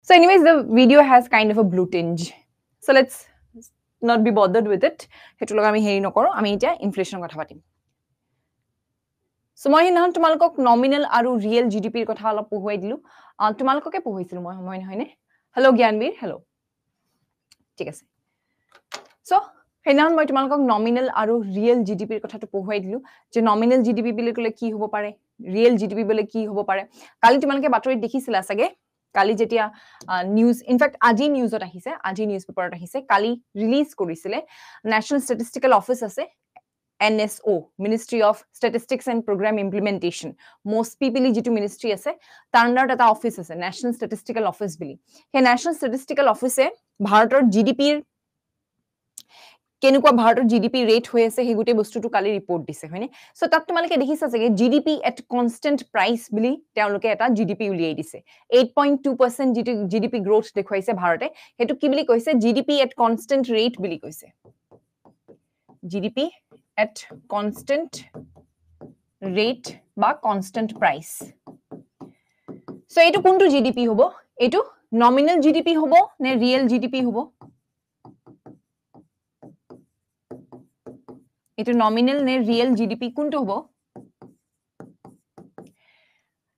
So anyways, the video has kind of a blue tinge. So let's not be bothered with it. Hetu log ami heri nokoro, ami eta inflation kotha patim. So moi hinan tumalok nominal aru real GDP er kotha alop pohuai dilu. Tumalokoke pohuisil moi hoine. Hello Gyanbir, hello. ঠিক আছে so Henan মই তোমালোকক nominal আৰু real GDP ৰ কথাটো পঢ়ুৱাই দিলো যে নমিনাল জিডিপি বিলে কলে কি হ'ব পাৰে ৰিয়েল জিডিপি বিলে কি হ'ব পাৰে কালি তোমালোকে বাতৰিত দেখিছিলা সাগে কালি যেতিয়া নিউজ ইনফ্যাক্ট আজি নিউজত আহিছে আজি নিউজ পেপাৰত আহিছে কালি ৰিলিজ কৰিছিলে নেশনাল ষ্টেটিষ্টিকেল অফিস আছে NSO Ministry of Statistics and Program Implementation most people jitu ministry ase tar under eta office ase National Statistical Office bili he National Statistical Office e bharator GDP কেনেকুৱা ভাৰতৰ GDP rate হৈ আছে হে গুটে বস্তুটো কালি report দিছে হয়নে so তাত তোমালকে দেখিছা যে জিডিপি এট কনস্ট্যান্ট প্ৰাইস বুলি তেওঁলোকে এটা জিডিপি উলিয়াই দিছে 8.2% জিডিপি গ্ৰোথ দেখুৱাইছে ভাৰতে হেতু কি বুলি কৈছে জিডিপি এট কনস্ট্যান্ট ৰেট বুলি কৈছে জিডিপি at constant rate বা constant price so etu kuntu gdp hobo etu nominal gdp hobo ne real gdp hobo etu nominal ne real gdp kuntu hobo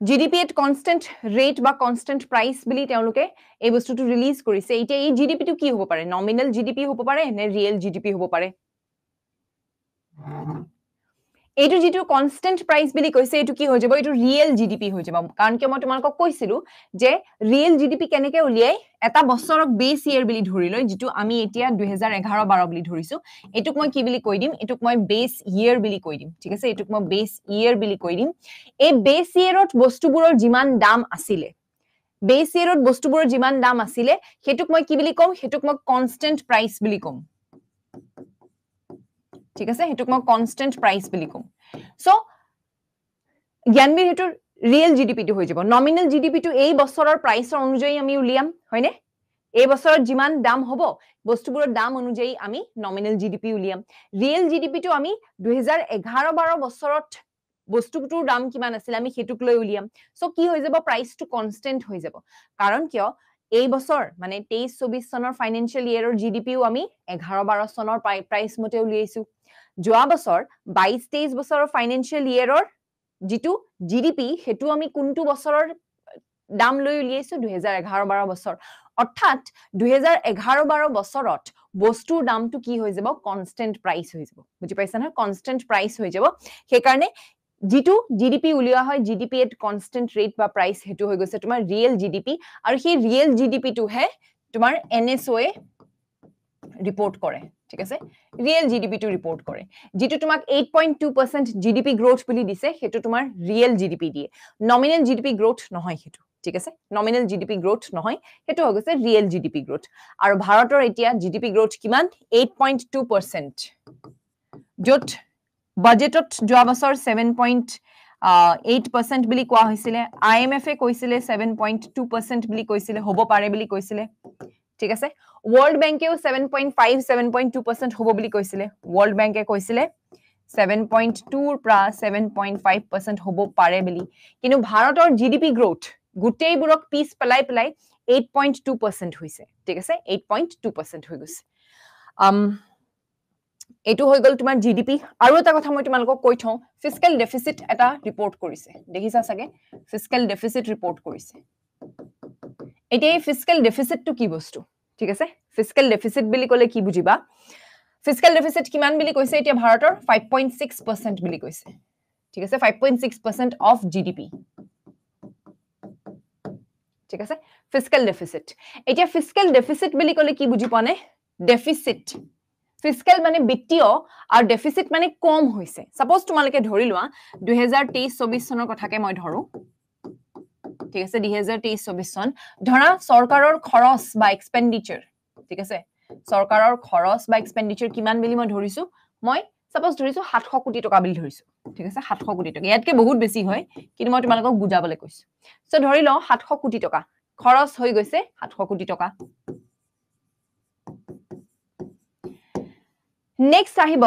gdp at constant rate বা constant price bili teoluke ei bostu tu release korise eta ei gdp tu ki hobo pare nominal gdp hobo pare ne real gdp hobo pare এটো যেটো constant price বিলি কইছে এটো কি হৈ যাব এটো রিয়েল জিডিপি হৈ যাব কাৰণ কি মই তোমালোকক কৈছিলো যে ৰিয়েল জিডিপি কেনেকে উলিয়াই এটা বছৰক বেস ইয়াৰ বিলি ধৰি লৈ যেটো আমি এতিয়া 2011-12 বিলি ধৰিছো এটুক মই কি বিলি কৈ দিম এটুক মই বেস ইয়াৰ বিলি কৈ দিম ঠিক আছে এটুক মই বেস ইয়াৰ বিলি কৈ দিম এই বেস ইয়াৰত বস্তুবোৰৰ যিমান দাম আছিল বেস ইয়াৰত বস্তুবোৰৰ যিমান দাম আছিল হেতুক মই কি বিলি কম হেতুক মই কনস্ট্যান্ট প্রাইস বিলি কম ঠিক আছে হেতুক মই কনস্ট্যান্ট প্রাইস বিলি কম সো জ্ঞানবীর হেতু রিয়েল জিডিপি টু হৈ যাব নমিনাল জিডিপি টু এই বছৰৰ প্ৰাইসৰ অনুযায়ী আমি উলিয়াম হয়নে এই বছৰত যিমান দাম হ'ব বস্তুবোৰৰ দাম অনুযায়ী আমি নমিনাল জিডিপি উলিয়াম ৰিয়েল জিডিপি টু আমি 2011-12 বছৰত বস্তুটোৰ দাম কিমান আছিল আমি হেতুক লৈ উলিয়াম সো কি হৈ যাব প্ৰাইস টু কনস্ট্যান্ট হৈ যাব কাৰণ কিয় এই বছৰ মানে 23-24 চনৰ ফাইনান্সিয়াল ইয়াৰৰ জিডিপিও আমি 11-12 চনৰ প্ৰাইস মতে উলিয়াইছো যোৱা বছৰ 22-23 বছৰৰ ফাইনান্সিয়াল ইয়াৰৰ যেটো জিডিপি হেতু আমি কোনটো বছৰৰ দাম লৈ উলিয়াইছো 2011-12 বছৰ অৰ্থাৎ 2011-12 বছৰত বস্তুৰ দামটো কি হৈ যাব কনস্ট্যান্ট প্রাইস হৈ যাব বুজি পাইছা না কনস্ট্যান্ট প্রাইস হৈ যাব সেই কাৰণে যেটো জিডিপি উলিয়া হয় জিডিপি এট কনস্ট্যান্ট ৰেট বা প্ৰাইস হেতু হৈ গৈছে তোমাৰ ৰিয়েল জিডিপি আৰু সেই ৰিয়েল জিডিপি টু হে তোমাৰ NSO এ ৰিপৰ্ট কৰে ঠিক আছে ৰিয়েল জিডিপি টু ৰিপৰ্ট কৰে যেটো তোমাক 8.2% জিডিপি গ্ৰোথ বুলি দিছে হেতু তোমাৰ ৰিয়েল জিডিপি দিয়ে নমিনাল জিডিপি গ্ৰোথ নহয় হেতু ঠিক আছে নমিনাল জিডিপি গ্ৰোথ নহয় হেতু হৈ গৈছে ৰিয়েল জিডিপি গ্ৰোথ আৰু ভাৰতৰ এতিয়া জিডিপি গ্ৰোথ কিমান 8.2% যত বাজেটত যোৱা বছৰ 7.8% বুলি কোৱা হৈছিল IMF এ কৈছিল 7.2% বুলি কৈছিল হ'ব পাৰে বুলি কৈছিল ঠিক আছে World Bank এও 7.5 7.2% হ'ব বুলি কৈছিল World Bank এ কৈছিল 7.2 পৰা 7.5% হ'ব পাৰে বুলি কিন্তু ভাৰতৰ জিডিপি গ্ৰোথ গুটেইবোৰক পিছ পেলাই 8.2% হৈছে ঠিক আছে 8.2% হৈ গৈছে এটো হৈ গল তোমাৰ জিডিপি আৰু এটা কথা মই তোমালোকক কৈ থওঁ ফিস্কেল ডেফিসিট এটা ৰিপৰ্ট কৰিছে দেখিছা সাগে ফিস্কেল ডেফিসিট ৰিপৰ্ট কৰিছে এতিয়া এই ফিস্কেল ডেফিসিট টু কি বস্তু ঠিক আছে ফিস্কেল ডেফিসিট বুলি কলে কি বুজিবা ফিস্কেল ডেফিসিট কিমান বুলি কৈছে এতিয়া ভাৰতৰ 5.6% বুলি কৈছে ঠিক আছে 5.6% অফ জিডিপি ঠিক আছে ফিস্কেল ডেফিসিট এতিয়া ফিস্কেল ডেফিসিট বুলি কলে কি বুজি পানে ডেফিসিট ফিস্কেল মানে বিত্তীয় আৰু ডেফিসিট মানে কম হৈছে সাপোজ তোমালকে ধৰি লোৱা 2023-24 চনৰ কথাকে মই ধৰো ঠিক আছে 2023-24 চন ধৰা সৰকাৰৰ খৰচ বা এক্সপেন্ডিচাৰ ঠিক আছে সৰকাৰৰ খৰচ বা এক্সপেন্ডিচাৰ কিমান বুলি মই ধৰিছো মই সাপোজ ধৰিছো 700 কোটি টকা বুলি ধৰিছো ঠিক আছে 700 কোটি টকা ইয়াতকে বহুত বেছি হয় কিন্তু মই তোমালোকক বুজাবলৈ কৈছো সো ধৰি লও 700 কোটি টকা খৰচ হৈ গৈছে 700 কোটি টকা নেক্সট আহিব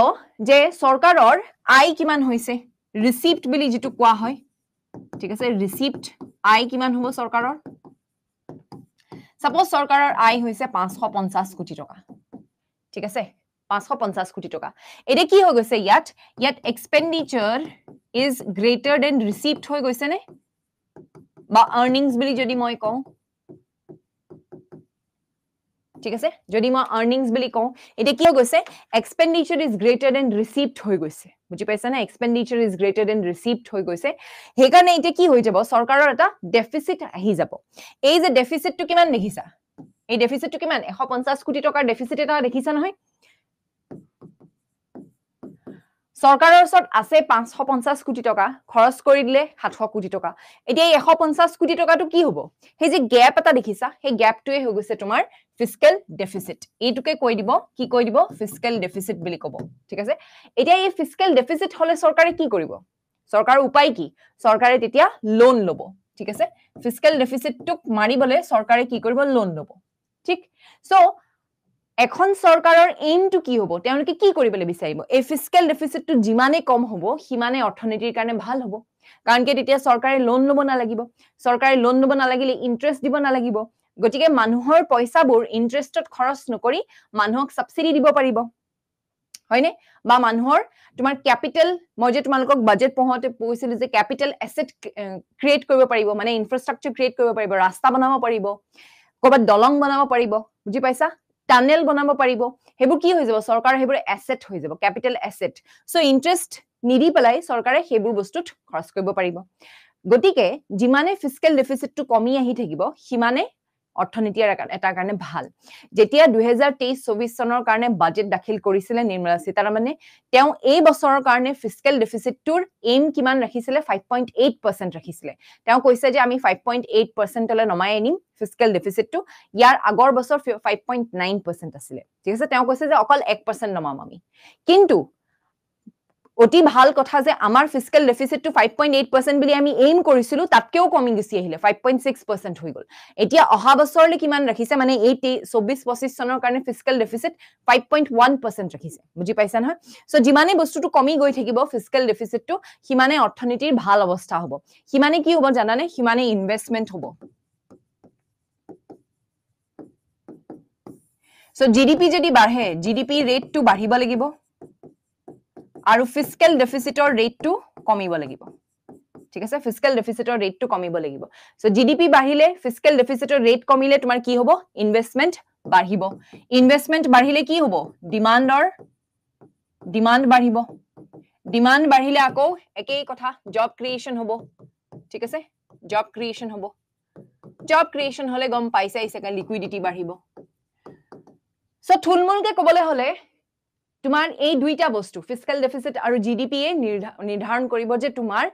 যে সৰকাৰৰ আয় কিমান হৈছে ৰিসিপ্ট বুলি যেটো কোৱা হয় ঠিক আছে ৰিসিপ্ট আয় কিমান হ'ব সৰকাৰৰ সাপোজ চৰকাৰৰ আয় হৈছে 550 কোটি টকা ঠিক আছে 550 কোটি টকা এটা কি হৈ গৈছে ইয়াত এক্সপেন্ডিচাৰ ইজ গ্ৰেটাৰ দেন ৰিসিভড হৈ গৈছে নে বা আৰ্নিংস বুলি যদি মই কওঁ ঠিক আছে যদি মই আৰ্নিংস বুলি কওঁ এটা কি হৈ গৈছে এক্সপেন্ডিচাৰ ইজ গ্ৰেটাৰ দেন ৰিসিভড হৈ গৈছে বুজি পাইছা না এক্সপেন্ডিচাৰ ইজ গ্ৰেটাৰ দেন ৰিসিভড হৈ গৈছে হেকাৰণে এটা কি হৈ যাব চৰকাৰৰ এটা ডেফিসিট আহি যাব এই যে ডেফিসিটটো কিমান দেখিছা এই ডেফিসিটটো কিমান 150 কোটি টকাৰ ডেফিসিট এটা দেখিছা নহয় চৰকাৰৰ ওচৰত আছে 550 কোটি টকা খৰচ কৰি দিলে 700 কোটি টকা এতিয়া 150 কোটি টকাটো কি হ'ব সেই যে গ্যাপ এটা দেখিছা সেই গ্যাপটোৱে হৈ গৈছে তোমাৰ ফিস্কেল ডেফিসিট এইটোকে কৈ দিব কি কৈ দিব ফিস্কেল ডেফিসিট বুলি ক'ব ঠিক আছে এতিয়া এই ফিস্কেল ডেফিসিট হলে চৰকাৰে কি কৰিব চৰকাৰৰ উপায় কি চৰকাৰে তেতিয়া লোন ল'ব ঠিক আছে ফিস্কেল ডেফিসিটটোক মাৰিবলে চৰকাৰে কি কৰিব লোন ল'ব ঠিক সো এখন চৰকাৰৰ এইমটো কি হ'ব তেওঁলোকে কি কৰিবলৈ বিচাৰিব এই ফিস্কেল ডেফিসিটটো যিমানে কম হ'ব সিমানে অৰ্থনীতিৰ কাৰণে ভাল হ'ব কাৰণ কি তেতিয়া চৰকাৰে লোন ল'ব নালাগিব চৰকাৰে লোন ল'ব নালাগিলে ইন্টাৰেষ্ট দিব নালাগিব গতিকে মানুহৰ পইচাবোৰ ইন্টাৰেষ্টত খৰচ নকৰি মানুহক সাবসিডি দিব পাৰিব হয়নে বা মানুহৰ তোমাৰ ক্যাপিটাল মই যে তোমালোকক বাজেট পঢ়াওতে কৈছিলো যে ক্যাপিটাল এসেট ক্ৰিয়েট কৰিব পাৰিব মানে ইনফ্ৰাষ্ট্ৰাকচাৰ ক্ৰিয়েট কৰিব পাৰিব ৰাস্তা বনাব পাৰিব কৰবাত দলং বনাব পাৰিব বুজি পাইছা টানেল বনাব পাৰিব হেবু কি হৈ যাব চৰকাৰ হেবুৰ এসেট হৈ যাব ক্যাপিটাল এসেট সো ইন্টাৰেষ্ট নিদি পেলাই চৰকাৰে হেবু বস্তুত খৰচ কৰিব পাৰিব গতিকে যিমানে ফিস্কেল ডেফিসিটটো কমি আহি থাকিব সিমানে অৰ্থনীতিৰ এটা কাৰণে ভাল যেতিয়া 2023-24 চনৰ কাৰণে বাজেট দাখিল কৰিছিলে নিৰ্মলা সীতাৰামনে তেওঁ এই বছৰৰ কাৰণে ফিস্কেল ডেফিসিটটোৰ এইম কিমান ৰাখিছিলে 5.8% ৰাখিছিলে তেওঁ কৈছে যে আমি 5.8% লৈ নমাই আনিম ফিস্কেল ডেফিসিটটো ইয়াৰ আগৰ বছৰ 5.9% আছিল ঠিক আছে তেওঁ কৈছে যে অকল 1% নমাম আমি কিন্তু অতি ভাল কথা যে আমাৰ ফিস্কেল ডেফিসিটটো 5.8% বুলি আমি এইম কৰিছিলো তাতকেও কমি গছি আহিলে 5.6% হৈ গল এতিয়া অহা বছৰলৈ কিমান ৰাখিছে মানে এই 24-25 চনৰ কাৰণে ফিস্কেল ডেফিসিট 5.1% ৰাখিছে বুজি পাইছা নহয় সো যিমানে বস্তুটো কমি গৈ থাকিব ফিস্কেল ডেফিসিটটো সিমানে অৰ্থনীতিৰ ভাল অৱস্থা হ'ব সিমানে কি হ'ব জানানে সিমানে ইনভেষ্টমেন্ট হ'ব সো জিডিপি যদি বাঢ়ে জিডিপি ৰেটটো বাঢ়িব লাগিব আৰু ফিস্কেল ডেফিসিটৰ ৰেটটো কমিব লাগিব ঠিক আছে ফিস্কেল ডেফিসিটৰ ৰেটটো কমিব লাগিব সো জিডিপি বাঢ়িলে ফিস্কেল ডেফিসিটৰ ৰেট কমিলে তোমাৰ কি হ'ব ইনভেষ্টমেন্ট বাঢ়িব ইনভেষ্টমেন্ট বাঢ়িলে কি হ'ব ডিমান্ড বাঢ়িব ডিমান্ড বাঢ়িলে আকৌ একেই কথা জব ক্ৰিয়েচন হ'ব ঠিক আছে জব ক্ৰিয়েচন হলে গম পাইছে ইসেকা লিকুইডিটি বাঢ়িব সো থুলমুলকে কবলে হলে তোমাৰ এই দুইটা বস্তু ফিস্কেল ডেফিসিট আৰু জিডিপি এ নিৰ্ধাৰণ কৰিব যে তোমাৰ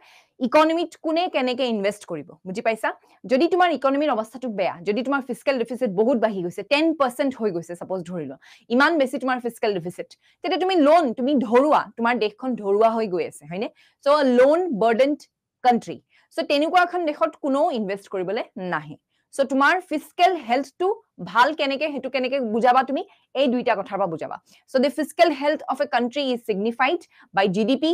ইকোনমিত কোনে কেনেকে ইনভেষ্ট কৰিব বুজি পাইছা যদি তোমাৰ ইকোনমিৰ অৱস্থাটো বেয়া যদি তোমাৰ ফিস্কেল ডেফিসিট বহুত বাঢ়ি গৈছে 10% হৈ গৈছে সাপোজ ধৰিলো ইমান বেছি তোমাৰ ফিস্কেল ডেফিসিট তেতে তুমি লোন তুমি ধৰুৱা তোমাৰ দেশখন ধৰুৱা হৈ গৈ আছে হয়নে সো লোন বাৰ্ডেনড কান্ট্ৰি সো তেনেকুৱা এখন দেশত কোনো ইনভেষ্ট কৰিবলৈ নাহে সো তোমাৰ ফিস্কেল হেলথটো ভাল কেনেকে হেতু কেনেকে বুজাবা তুমি এই দুইটা কথাৰ পৰা বুজাবা so the fiscal health of a country is signified by GDP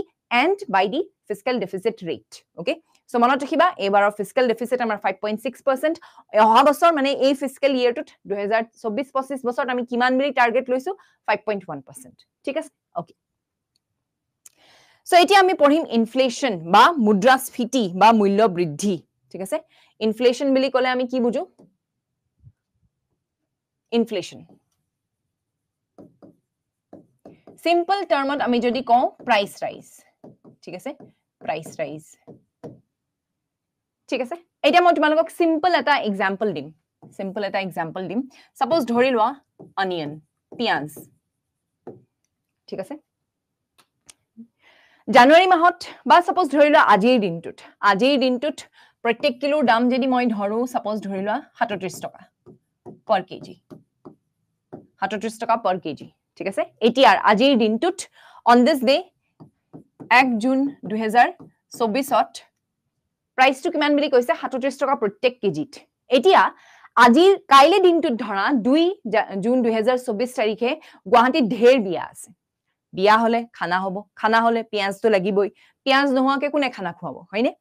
and by the fiscal deficit rate okay so মনত ৰাখিবা এবাৰৰ ফিস্কেল ডেফিসিট আমাৰ 5.6% অহা বছৰ মানে এই ফিস্কেল ইয়াৰটোত 2024-25 বছৰত আমি কিমান মিলি টাৰ্গেট লৈছো 5.1% ঠিক আছে ওকে সো এতিয়া আমি পঢ়িম ইনফ্লেশন বা মুদ্ৰাস্ফীতি বা মূল্য বৃদ্ধি ঠিক আছে ইনফ্লেশন বুলি ক'লে আমি কি বুজো ইনফ্লেশন সিম্পল টার্মত আমি যদি কওঁ প্রাইস রাইজ ঠিক আছে প্রাইস রাইজ ঠিক আছে এটা মই তোমালোকক সিম্পল এটা এক্সাম্পল দিম সাপোজ ধৰি লোৱা অনিয়ন পিয়াজ ঠিক আছে জানুৱাৰী মাহত বা সাপোজ ধৰি লোৱা আজিৰ দিনটোত প্ৰত্যেক কিলোৰ দাম যদি মই ধৰো সাপোজ ধৰি লোৱা 37 টকা per kg 37 টকা per kg ঠিক আছে এতিয়াৰ আজিৰ দিনটোত on this day 1 জুন 2024ত প্ৰাইসটো কিমান বুলি কৈছে 37 টকা প্ৰত্যেক কেজিত এতিয়া আজিৰ কাইলে দিনটোত ধৰা 2 জুন 2024 তাৰিখে গুৱাহাটীত ঢেৰ বিয়া আছে বিয়া হলে খানা হলে পিয়াজটো লাগিবই পিয়াজ নোহোৱাকে কোনে খানা খুৱাব হয়নে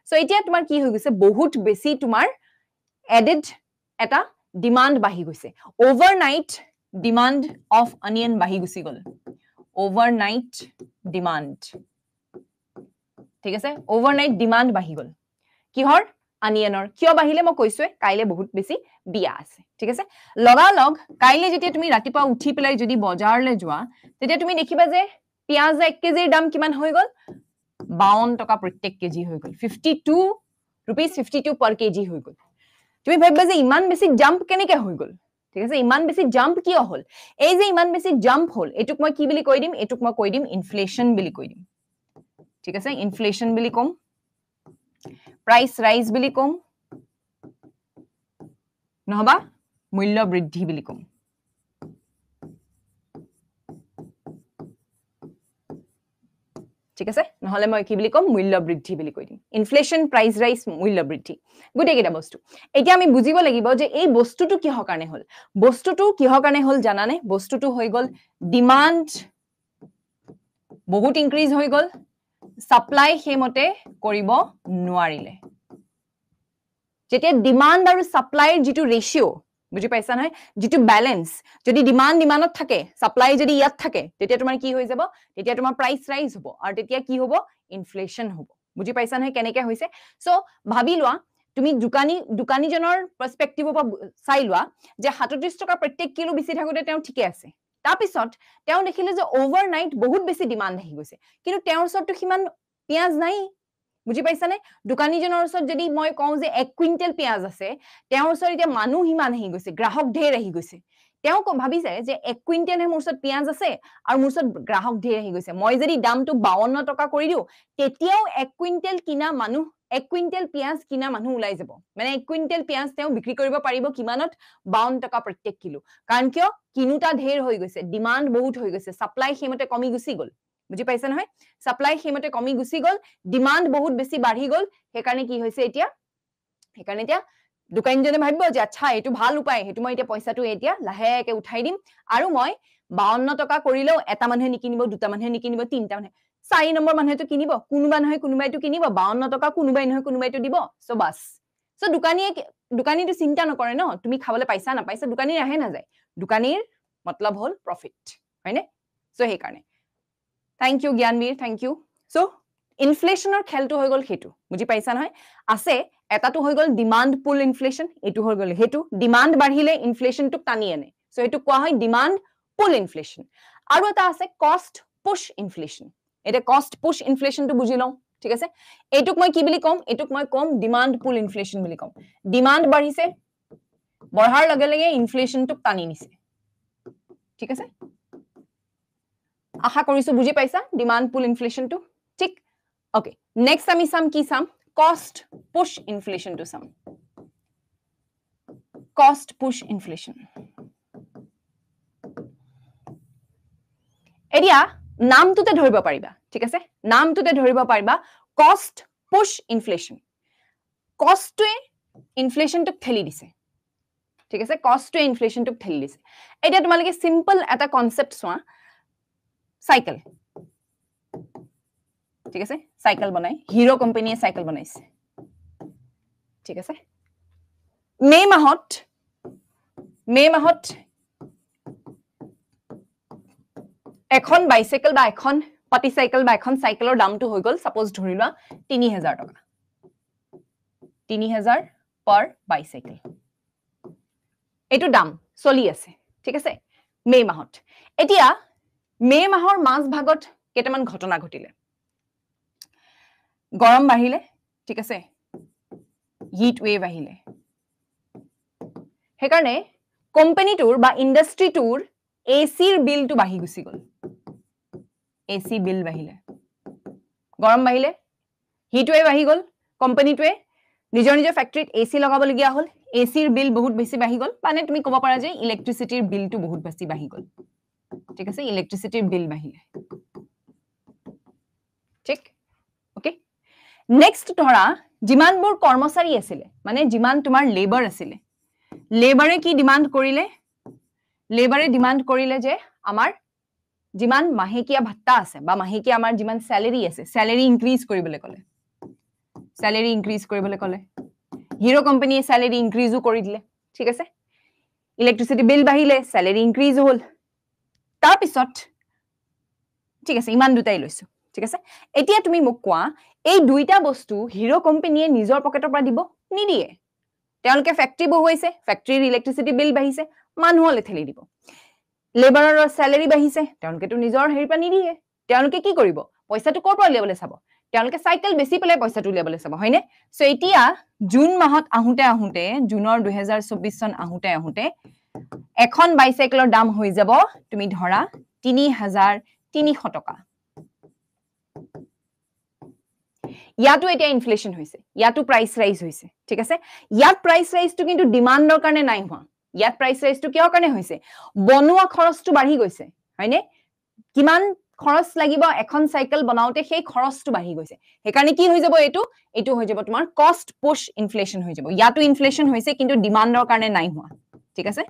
সো এতিয়া তোমাৰ কি হৈ গৈছে বহুত বেছি তোমাৰ এডেড এটা ডিমান্ড বাঢ়ি গৈছে ওভাৰনাইট ডিমান্ড অফ অনিয়ন বাঢ়ি গুচি গ'ল ওভাৰনাইট ডিমান্ড ঠিক আছে ওভাৰনাইট ডিমান্ড বাঢ়ি গ'ল কিহৰ অনিয়নৰ কিয় বাঢ়িলে মই কৈছোৱে কাইলে বহুত বেছি বিয়া আছে ঠিক আছে লগালগ কাইলে যেতিয়া তুমি ৰাতিপুৱা উঠি পেলাই যদি বজাৰলৈ যোৱা তেতিয়া তুমি দেখিবা যে পিয়াজ 1 কেজিৰ দাম কিমান হৈ গ'ল 52 টকা প্ৰত্যেক কেজি হৈ গ'ল 52 rupees 52 per kg হৈ গ'ল তুমি ভাবিবা যে ইমান বেছি জাম্প কেনেকৈ হৈ গ'ল ঠিক আছে ইমান বেছি জাম্প কিয় হ'ল এই যে ইমান বেছি জাম্প হ'ল এটুক মই কি বুলি কৈ দিম এটুক মই কৈ দিম ইনফ্লেশন বুলি কৈ দিম ঠিক আছে ইনফ্লেশন বুলি কম প্ৰাইস ৰাইজ বুলি কম নহবা মূল্য বৃদ্ধি বুলি কম ঠিক আছে নহলে মই কি বুলি কম মূল্য বৃদ্ধি বুলি কৈ দিম ইনফ্লেশন প্ৰাইস ৰাইজ মূল্য বৃদ্ধি গুটে কেটা বস্তু এতিয়া আমি বুজিব লাগিব যে এই বস্তুটো কিহৰ কাৰণে হ'ল বস্তুটো কিহৰ কাৰণে হ'ল জানানে বস্তুটো হৈ গ'ল ডিমান্ড বহুত ইনক্ৰিজ হৈ গ'ল সাপ্লাই হেমতে কৰিব নোৱাৰিলে যেতিয়া ডিমান্ড আৰু সাপ্লাইৰ যেটো ৰেশিও বুজি পাইছা নহয় যেটো ব্যালেন্স যদি ডিমান্ড ডিমান্ডত থাকে সাপ্লাই যদি ইয়াত থাকে তেতিয়া তোমাৰ কি হৈ যাব তেতিয়া তোমাৰ প্ৰাইস ৰাইজ হ'ব আৰু তেতিয়া কি হ'ব ইনফ্লেশন হ'ব বুজি পাইছা নহয় কেনেকৈ হৈছে সো ভাবি লোৱা তুমি দোকানীজনৰ পাৰ্সপেক্টিভৰ পৰা চাই লোৱা যে 37 টকা প্ৰত্যেক কিলো বেছি থাকোতে তেওঁ ঠিকে আছে তাৰপিছত তেওঁ দেখিলে যে ওভাৰনাইট বহুত বেছি ডিমান্ড আহি গৈছে কিন্তু তেওঁৰ ওচৰতো কিমান পিয়াজ নাই বুজি পাইছানে দোকানীজনৰ ওচৰত যদি মই কওঁ যে 1 কুইন্টেল পিয়াজ আছে তেওঁৰ ওচৰত এতিয়া মানুহ হিমান আহি গৈছে গ্ৰাহক ঢেৰ আহি গৈছে তেওঁ ভাবিছে যে 1 কুইন্টেল হে মোৰ ওচৰত পিয়াজ আছে আৰু মোৰ ওচৰত গ্ৰাহক ঢেৰ আহি গৈছে মই যদি দামটো 52 টকা কৰি দিও তেতিয়াও 1 কুইন্টেল কিনা মানুহ 1 কুইন্টেল পিয়াজ কিনা মানুহ ওলাই যাব মানে 1 কুইন্টেল পিয়াজ তেওঁ বিক্ৰী কৰিব পাৰিব কিমানত 52 টকা প্ৰত্যেক কিলো কাৰণ কিয় কিনুটা ঢেৰ হৈ গৈছে ডিমান্ড বহুত হৈ গৈছে সাপ্লাই হেমতে কমি গুচি গ'ল বুজি পাইছা নহয় সাপ্লাই হেমতে কমি গুচি গ'ল ডিমান্ড বহুত বেছি বাঢ়ি গ'ল সেই কাৰণে কি হৈছে এতিয়া দোকানীজনে ভাবিব যে আচ্ছা এটো ভাল উপায় হেতু মই এতিয়া পইচাটো এতিয়া লাহেকে উঠাই দিম আৰু মই 52 টকা কৰিলেও এটা মানুহে নিকিনিব দুটা মানুহে নিকিনিব তিনটা মানুহে 4 নম্বৰ মানুহেটো কিনিব কোনোবা নহয় কোনোবাইটো কিনিব 52 টকা কোনোবাই নহয় কোনোবাইটো দিব সো বাস সো দোকানীটো চিন্তা নকৰে ন তুমি খাবলৈ পাইছা না পাইছা দোকানী আহে না যায় দোকানীৰ मतलब হল প্ৰফিট হয়নে সো সেই কাৰণে thank you Gyanbir thank you so ইনফ্লেশনৰ খেলটো হৈ গল হেতু বুজি পাইছা নহয় আছে এটাটো হৈ গল ডিমান্ড পুল ইনফ্লেশন এটো হৈ গল হেতু ডিমান্ড বাঢ়িলে ইনফ্লেশনটো টানি আনে সো এটো কোৱা হয় ডিমান্ড পুল ইনফ্লেশন আৰু এটা আছে কষ্ট পুশ ইনফ্লেশন এটা কষ্ট পুশ ইনফ্লেশনটো বুজি লও ঠিক আছে এটুক মই কি বুলি কম এটুক মই কম ডিমান্ড পুল ইনফ্লেশন বুলি কম ডিমান্ড বাঢ়িছে বঢ়াৰ লগে লগে ইনফ্লেশনটো টানি নিছে ঠিক আছে আশা কৰিছো বুজি পাইছা ডিমান্ড পুল ইনফ্লেশনটো ঠিক ওকে নেক্সট আমি সাম কি সাম কষ্ট পুশ ইনফ্লেশনটো সাম কষ্ট পুশ ইনফ্লেশন এৰিয়া নামটোতে ধৰিব পাৰিবা ঠিক আছে নামটোতে ধৰিব পাৰিবা কষ্ট পুশ ইনফ্লেশন কষ্টে ইনফ্লেশনটো ঠেলি দিছে ঠিক আছে কষ্টে ইনফ্লেশনটো ঠেলি দিছে এটা তোমালকে সিম্পল এটা কনসেপ্ট সোয়া সাইকেল ঠিক আছে সাইকেল বনাই হিৰো কোম্পানীয়ে সাইকেল বনাইছে ঠিক আছে মে মাহত এখন বাইসাইকেল বা এখন পাটি সাইকেল বা এখন সাইকেলৰ দামটো হৈ গল সাপোজ ধৰি লোৱা 3000 টকা 3000 পাৰ বাইসাইকেল এটো দাম চলি আছে ঠিক আছে মে মাহত এতিয়া মে মাহৰ মাস ভাগত কেটামান ঘটনা ঘটিলে গৰম বাঢ়িলে ঠিক আছে হিট ওয়েভ আহিলে হেকাৰণে কোম্পানীটোৰ বা ইন্ডাস্ট্ৰিটোৰ এসিৰ বিলটো বাঢ়ি গুছি গল এসি বিল বাঢ়িলে গৰম বাঢ়িলে হিট ওয়েভ আহি গল কোম্পানীটোৱে নিজৰ ফ্যাক্টৰীত এসি লগাব লগিয়া হল এসিৰ বিল বহুত বেছি বাঢ়ি গল মানে তুমি ক'ব পাৰা যে ইলেক্ট্ৰিসিটিৰ বিলটো বহুত বেছি বাঢ়ি গল ঠিক আছে ইলেক্ট্ৰিসিটিৰ বিল বাঢ়িলে ঠিক ওকে নেক্সট ধৰা যিমানবোৰ কৰ্মচাৰী আছিল মানে যিমান তোমাৰ লেবাৰ আছিল লেবাৰে কি ডিমান্ড কৰিলে লেবাৰে ডিমান্ড কৰিলে যে আমাৰ যিমান মাহেকিয়া ভাত্তা আছে বা মাহেকিয়া আমাৰ যিমান স্যালাৰি আছে স্যালাৰি ইনক্ৰিজ কৰিবলৈ ক'লে হিৰো কোম্পানীয়ে স্যালাৰি ইনক্ৰিজও কৰি দিলে ঠিক আছে ইলেক্ট্ৰিচিটি বিল বাঢ়িলে স্যালাৰি ইনক্ৰিজ হ'ল তাৰ পিছত ঠিক আছে ইমান দুটাই লৈছো ঠিক আছে এতিয়া তুমি মোক কোৱা এই দুইটা বস্তু হিৰো কোম্পানীয়ে নিজৰ পকেটৰ পৰা দিব নিদিয়ে তেওঁলোকে ফ্যাক্টৰী বহুৱাইছে ফ্যাক্টৰীৰ ইলেক্ট্ৰিচিটি বিল বাঢ়িছে মানুহলৈ ঠেলি দিব লেবাৰৰ স্যালাৰি বাঢ়িছে তেওঁলোকেতো নিজৰ হেৰি পৰা নিদিয়ে তেওঁলোকে কি কৰিব পইচাটো ক'ৰ পৰা উলিয়াবলৈ চাব তেওঁলোকে সাইকেল বেছি পেলাই পইচাটো উলিয়াবলৈ চাব হয়নে সো এতিয়া জুন মাহত আহুতে জুনৰ 2024 চন আহুতে এখন বাইসাইকেলৰ দাম হৈ যাব তুমি ধৰা 3300 টকা ইয়াতো এতিয়া ইনফ্লেশন হৈছে ইয়াতো প্ৰাইস ৰাইজ হৈছে ঠিক আছে ইয়াত প্ৰাইস ৰাইজটো কিন্তু ডিমান্ডৰ কাৰণে নাই হোৱা ইয়াত প্ৰাইস ৰাইজটো কিয় কাৰণে হৈছে বনোৱা খৰচটো বাঢ়ি গৈছে হয়নে কিমান খৰচ লাগিব এখন সাইকেল বনাওতে সেই খৰচটো বাঢ়ি গৈছে হেকাৰণে কি হৈ যাব এটো হৈ যাব তোমাৰ কষ্ট পুশ ইনফ্লেশন হৈ যাব ইয়াতো ইনফ্লেশন হৈছে কিন্তু ডিমান্ডৰ কাৰণে নাই হোৱা ঠিক আছে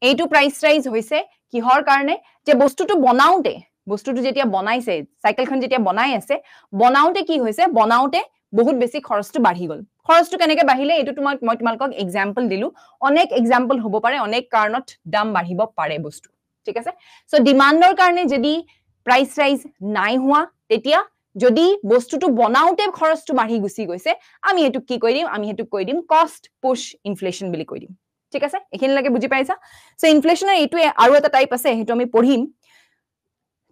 এইটো প্ৰাইস ৰাইজ হৈছে কিহৰ কাৰণে যে বস্তুটো বনাওতে বস্তুটো যেতিয়া বনাইছে সাইকেলখন যেতিয়া বনাই আছে বনাওতে কি হৈছে বনাওতে বহুত বেছি খৰচটো বাঢ়ি গল খৰচটো কেনেকৈ বাঢ়িলে এটো মই তোমালকক এক্সাম্পল দিলু অনেক এক্সাম্পল হ'ব পাৰে অনেক কাৰণত দাম বাঢ়িব পাৰে বস্তু ঠিক আছে সো ডিমান্ডৰ কাৰণে যদি প্ৰাইস ৰাইজ নাই হোৱা তেতিয়া যদি বস্তুটো বনাওতে খৰচটো বাঢ়ি গুছি গৈছে আমি এটো কি কৈ দিম আমি এটো কৈ দিম কষ্ট পুশ ইনফ্লেশন বুলি কৈ দিম ঠিক আছে এখিনি লাগে বুজি পাইছা সো ইনফ্লেশনৰ এটো আৰু এটা টাইপ আছে হেটো আমি পঢ়িম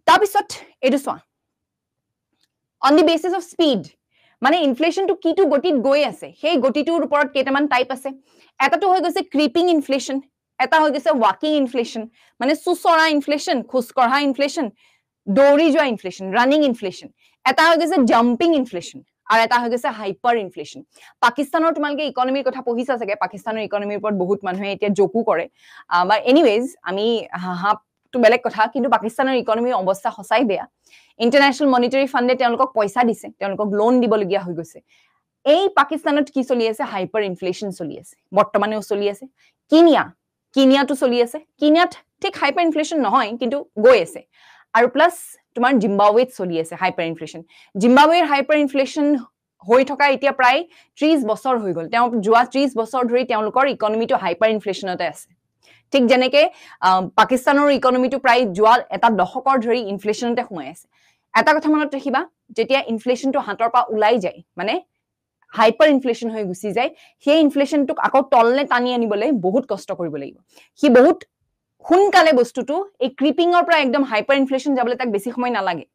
তাৰপিছত এটো সোৱা on the basis of speed মানে ইনফ্লেশন টু কিটো গতিত গৈ আছে সেই গতিটোৰ ওপৰত কেটামান টাইপ আছে এটাটো হৈ গৈছে ক্ৰিপিং ইনফ্লেশন এটা হৈ গৈছে ওয়াকিং ইনফ্লেশন মানে সুসৰা ইনফ্লেশন খুসকঢ়া ইনফ্লেশন দৌৰি যোৱা ইনফ্লেশন ৰানিং ইনফ্লেশন এটা হৈ গৈছে জাম্পিং ইনফ্লেশন আৰু এটা হৈ গৈছে হাইপাৰ ইনফ্লেশন পাকিস্তানৰ তোমালকে ইকোনমিৰ কথা পঢ়িছা চাগে পাকিস্তানৰ ইকোনমিৰ ওপৰত বহুত মানুহে এতিয়া জোকু কৰে বাট এনিৱেজ আমি তো বেলেগ কথা কিন্তু পাকিস্তানৰ ইকোনমিৰ অৱস্থা হসাই বেয়া ইন্টাৰনেশনাল মনিটাৰী ফান্ডে তেওঁলোকক পইচা দিছে তেওঁলোকক লোন দিবলগীয়া হৈ গৈছে এই পাকিস্তানত কি চলি আছে হাইপাৰ ইনফ্লেশন চলি আছে বৰ্তমানেও চলি আছে কিনিয়াটো চলি আছে কিনিয়াত ঠিক হাইপাৰ ইনফ্লেশন নহয় কিন্তু গৈ আছে আৰু প্লাস তোমাৰ জিম্বাবৱেত চলি আছে হাইপাৰ ইনফ্লেশন জিম্বাবৱেৰ হাইপাৰ ইনফ্লেশন হৈ থকা এতিয়া প্ৰায় 30 বছৰ হৈ গল তেওঁ যোৱা 30 বছৰ ধৰি তেওঁলোকৰ ইকোনমিটো হাইপাৰ ইনফ্লেশনতে আছে ঠিক জেনেকে পাকিস্তানৰ ইকোনমিটো প্ৰায় যোৱা এটা দশকৰ ধৰি ইনফ্লেশনতে সোমাই আছে এটা কথা মনত ৰাখিবা যেতিয়া ইনফ্লেশনটো হাতৰ পৰা ওলাই যায় মানে হাইপাৰ ইনফ্লেশন হৈ গুছি যায় সেই ইনফ্লেশনটোক আকৌ তললে টানি আনিবলৈ বহুত কষ্ট কৰিব লাগিব হি বহুত হুনকালে বস্তুটো এই ক্ৰিপিংৰ পৰা একদম হাইপাৰ ইনফ্লেশন যাবলৈ তাক বেছি সময় নালাগে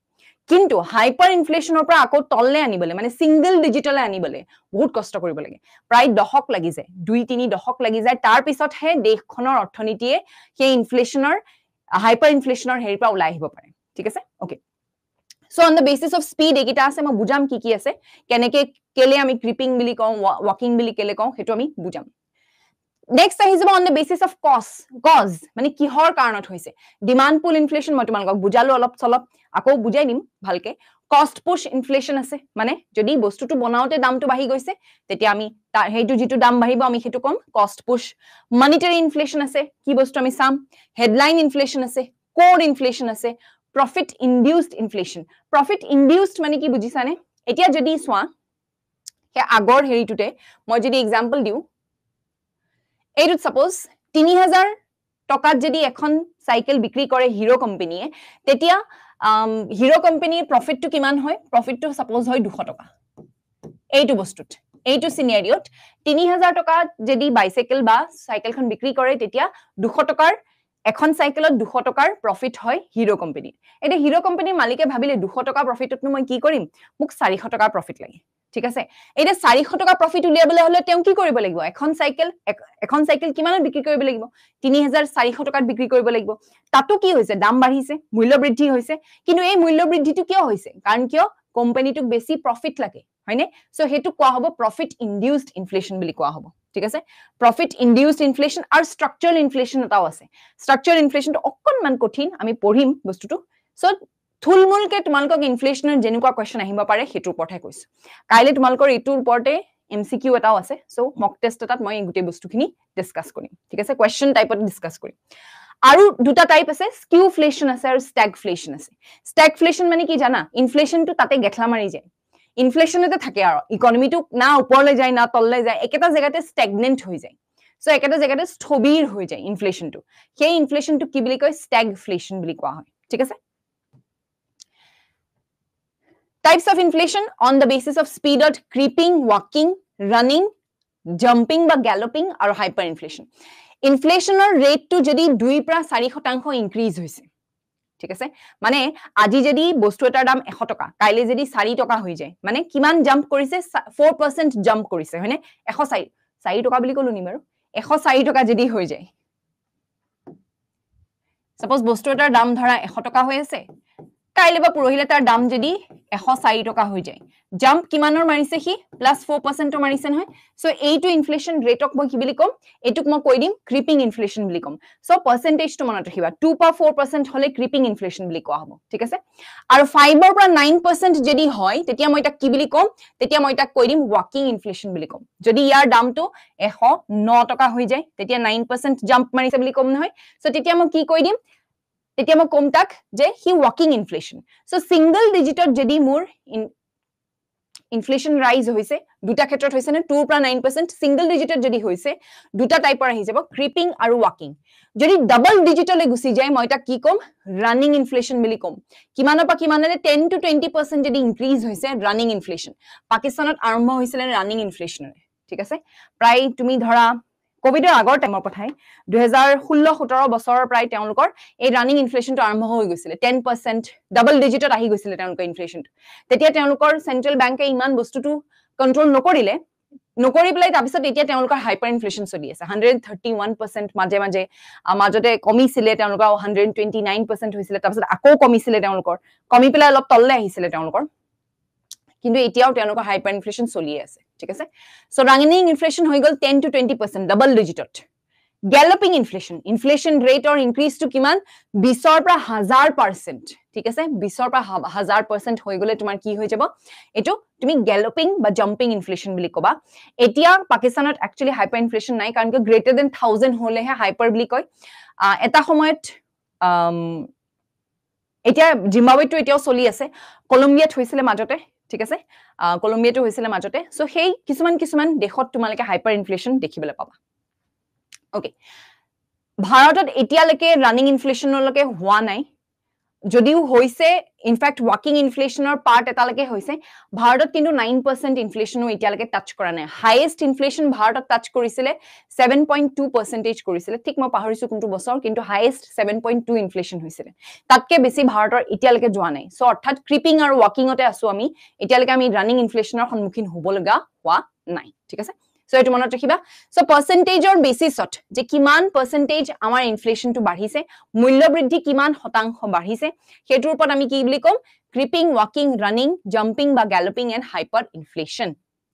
কিন্তু হাইপাৰ ইনফ্লেশনৰ পৰা আকৌ তললে আনিবলৈ মানে সিঙ্গল ডিজিটলে আনিবলৈ বহুত কষ্ট কৰিব লাগে প্ৰায় দশক লাগি যায় 2-3 দশক লাগি যায় তাৰ পিছত হে দেশখনৰ অৰ্থনীতিয়ে সেই ইনফ্লেশনৰ হাইপাৰ ইনফ্লেশনৰ হেৰি পৰা ওলাই আহিব পাৰে ঠিক আছে okay so on the basis of speed একিটা আছে মই বুজাম কি আছে কেনেকে কেলে আমি ক্রিপিং বুলি কওঁ ওয়াকিং বুলি কেলে কওঁ হেতু আমি বুজাম নেক্সট আহি যাব on the basis of cause মানে কিহৰ কাৰণত হৈছে ডিমান্ড পুল ইনফ্লেশন মই তোমালকক বুজালো অলপ চলপ আকৌ বুজাই দিম ভালকে কষ্ট পুশ ইনফ্লেশন আছে মানে যদি বস্তুটো বনাওতে দামটো বাঢ়ি গৈছে তেতিয়া আমি হেইটো যেটো দাম বাঢ়িব আমি হেতু কম কষ্ট পুশ মনিটাৰী ইনফ্লেশন আছে কি বস্তু আমি সাম হেডলাইন ইনফ্লেশন আছে কোৰ ইনফ্লেশন আছে profit induced inflation profit induced মানে কি বুজিছানে এতিয়া যদি সোৱা হে আগৰ হেৰিটোতে মই যদি এক্সাম্পল দিও এইটো সাপোজ 3000 টকাত যদি এখন সাইকেল বিক্ৰী কৰে হিৰো কোম্পানীয়ে তেতিয়া হিৰো কোম্পানীৰ প্ৰফিটটো কিমান হয় প্ৰফিটটো সাপোজ হয় 200 টকা এইটো বস্তুত এইটো সিনাৰিওত 3000 টকা যদি বাইসাইকেল বা সাইকেলখন বিক্ৰী কৰে তেতিয়া 200 টকাৰ এখন সাইকেলত 200 টকাৰ প্ৰফিট হয় হিৰো কোম্পানীৰ এটা হিৰো কোম্পানীৰ মালিকে ভাবিলে 200 টকা প্ৰফিটতনো মই কি কৰিম মোক 400 টকা প্ৰফিট লাগে ঠিক আছে এটা 400 টকা প্ৰফিট উলিয়াবলৈ হলে তেওঁ কি কৰিব লাগিব এখন সাইকেল কিমানত বিক্ৰী কৰিব লাগিব 3400 টকাত বিক্ৰী কৰিব লাগিব তাতো কি হৈছে দাম বাঢ়িছে মূল্য বৃদ্ধি হৈছে কিন্তু এই মূল্য বৃদ্ধিটো কিয় হৈছে কাৰণ কিয় কোম্পানীটোক বেছি প্ৰফিট লাগে হয়নে সো হেতু কোৱা হ'ব প্ৰফিট ইনডিউসড ইনফ্লেশন বুলি কোৱা হ'ব ঠিক আছে প্ৰফিট ইনডিউসড ইনফ্লেশন আৰু স্ট্ৰাকচাৰাল ইনফ্লেশন এটাও আছে স্ট্ৰাকচাৰাল ইনফ্লেশনটো অকনমান কঠিন আমি পঢ়িম বস্তুটো সো থুলমুলকে তোমালকক ইনফ্লেশনৰ যেনেকুৱা কোৱেশ্চন আহিব পাৰে হেতুৰ ওপৰতহে কৈছো কাইলে তোমালকৰ ইটোৰ ওপৰতে এমসিকিউ এটাও আছে সো মক টেষ্ট এটাত মই গুটে বস্তুখিনি ডিসকাস কৰিম ঠিক আছে কোৱেশ্চন টাইপত ডিসকাস কৰিম আৰু দুটা টাইপ আছে স্কিউফ্লেশন আছে আৰু স্ট্যাগফ্লেশন আছে স্ট্যাগফ্লেশন মানে কি জানা ইনফ্লেশনটো তাতে গেখলা মাৰি যায় ইনফ্লেশনতে থাকে আৰু ইকোনমিটো না ওপৰলৈ যায় না তললৈ যায় একেটা জায়গাতে স্ট্যাগনেন্ট হৈ যায় সো একেটা জায়গাতে স্থবিৰ হৈ যায় ইনফ্লেশনটো সেই ইনফ্লেশনটো কি বুলি কয় স্ট্যাগফ্লেশন বুলি কোৱা হয় ঠিক আছে Types of inflation on the basis of speed of creeping, walking, running, jumping বা galloping আৰু hyperinflation. Inflationৰ ৰেটটো যদি 2 পৰা 4% ইনক্ৰিজ হৈছে ঠিক আছে মানে আজি যদি বস্তু এটাৰ দাম 100 টকা কাইলে যদি 4 টকা হৈ যায় মানে কিমান জাম্প কৰিছে 4% জাম্প কৰিছে হয়নে 104 টকা বুলি কলো নি বাৰু 104 টকা যদি হৈ যায় সাপোজ বস্তু এটাৰ দাম ধৰা 100 টকা হৈ আছে কাইলে বা পুৰহিলে তাৰ দাম যদি 104 টকা হৈ যায় জাম্প কিমানৰ মাৰিছে হি +4% মাৰিছে নহয় সো এইটো ইনফ্লেশন ৰেটক মই কি বুলি কম এটুক মই কৈ দিম ক্ৰিপিং ইনফ্লেশন বুলি কম সো পাৰ্সেন্টেজ তো মনত ৰাখিবা 2 পা 4% হলে ক্ৰিপিং ইনফ্লেশন বুলি কোৱা হ'ব ঠিক আছে আৰু 5 ৰ পৰা 9% যদি হয় তেতিয়া মই এটা কি বুলি কম তেতিয়া মই এটা কৈ দিম ওয়াকিং ইনফ্লেশন বুলি কম যদি ইয়াৰ দামটো 109 টকা হৈ যায় তেতিয়া 9% জাম্প মাৰিছে বুলি কম নহয় সো তেতিয়া মই কি কৈ দিম তেতিয়া মই কম তাক যে হি ওয়াকিং ইনফ্লেশন সো সিঙ্গল ডিজিটত যদি মোৰ ইনফ্লেশন ৰাইজ হৈছে দুটা ক্ষেত্ৰত হৈছে না 2 পৰা 9% সিঙ্গল ডিজিটত যদি হৈছে দুটা টাইপৰ আহি যাব ক্ৰিপিং আৰু ওয়াকিং যদি ডাবল ডিজিটলে গুছি যায় মই এটা কি কম রানিং ইনফ্লেশন বুলি কম কিমানৰ পৰা কিমানলে 10 to 20% যদি ইনক্ৰিজ হৈছে ৰানিং ইনফ্লেশন পাকিস্তানত আৰম্ভ হৈছিল ৰানিং ইনফ্লেশন ঠিক আছে প্ৰায় তুমি ধৰা কোভিডৰ আগৰ টাইমৰ কথাই 2016-17 বছৰৰ প্ৰায় তেওঁলোকৰ এই ৰানিং ইনফ্লেশনটো আৰম্ভ হৈ গৈছিল 10% ডাবল ডিজিটত আহি গৈছিল তেওঁলোকৰ ইনফ্লেশনটো তেতিয়া তেওঁলোকৰ সেন্ট্ৰাল বেংকে ইমান বস্তুটো কন্ট্ৰোল নকৰিলে নকৰি পেলাই তাৰ পিছত এতিয়া তেওঁলোকৰ হাইপাৰ ইনফ্লেশন চলি আছে 131% মাজে মাজে মাজতে কমিছিলে তেওঁলোকৰ 129% হৈছিলে তাৰ পিছত আকৌ কমিছিলে তেওঁলোকৰ কমি পেলাই অলপ তললে আহিছিলে তেওঁলোকৰ কিন্তু এতিয়াও তেওঁলোকৰ হাইপাৰ ইনফ্লেশন চলি আছে ঠিক আছে সো রানিং ইনফ্লেশন হৈ গল 10 to 20% ডাবল ডিজিটত galloping inflation rate or increase to কিমান 20 ৰ পৰা 1000% ঠিক আছে 20 ৰ পৰা 1000% হৈ গলে তোমাৰ কি হৈ যাব এটো তুমি গেলপিং বা জাম্পিং ইনফ্লেশন বুলি কবা এতিয়া পাকিস্তানত একচুয়ালি হাইপাৰ ইনফ্লেশন নাই কাৰণ কি গ্ৰেটাৰ দেন 1000 হলেহে হাইপাৰ বুলি কয় এটা সময়ত এতিয়া জিম্বাবৱেটো এতিয়াও চলি আছে কলম্বিয়াত হৈছিলে মাজতে ঠিক আছে কলম্বিয়াটো হৈছিলে মাজতে সো সেই কিছুমান দেশত তোমালকে হাইপাৰ ইনফ্লেশন দেখিবলৈ পাবা ওকে ভাৰতত এতিয়ালৈকে ৰানিং ইনফ্লেশনলৈকে হোৱা নাই যদিও হৈছে ইনফ্যাক্ট ওয়াকিং ইনফ্লেশনৰ পাৰ্ট এটালৈকে হৈছে ভাৰতত কিন্তু 9% ইনফ্লেশনো এতিয়ালৈকে টাচ কৰা নাই হাইয়েস্ট ইনফ্লেশন ভাৰতত টাচ কৰিছিলে 7.2% কৰিছিলে ঠিক মই পাহৰিছো কোনটো বছৰ কিন্তু হাইয়েস্ট 7.2 ইনফ্লেশন হৈছিলে তাতকে বেছি ভাৰতৰ এতিয়ালৈকে যোৱা নাই সো অৰ্থাৎ ক্ৰিপিং আৰু ওয়াকিংতে আছো আমি এতিয়ালৈকে আমি ৰানিং ইনফ্লেশনৰ সন্মুখীন হ'ব লগা হোৱা নাই ঠিক আছে সো এটো মনত ৰাখিবা সো পাৰ্সেন্টেজৰ বেসিছত যে কিমান পাৰ্সেন্টেজ আমাৰ ইনফ্লেশনটো বাঢ়িছে মূল্য বৃদ্ধি কিমান শতাংশ বাঢ়িছে হেতুৰ ওপৰত আমি কি বুলি কম ক্রিপিং ওয়াকিং রানিং জাম্পিং বা গ্যালোপিং এন্ড হাইপার ইনফ্লেশন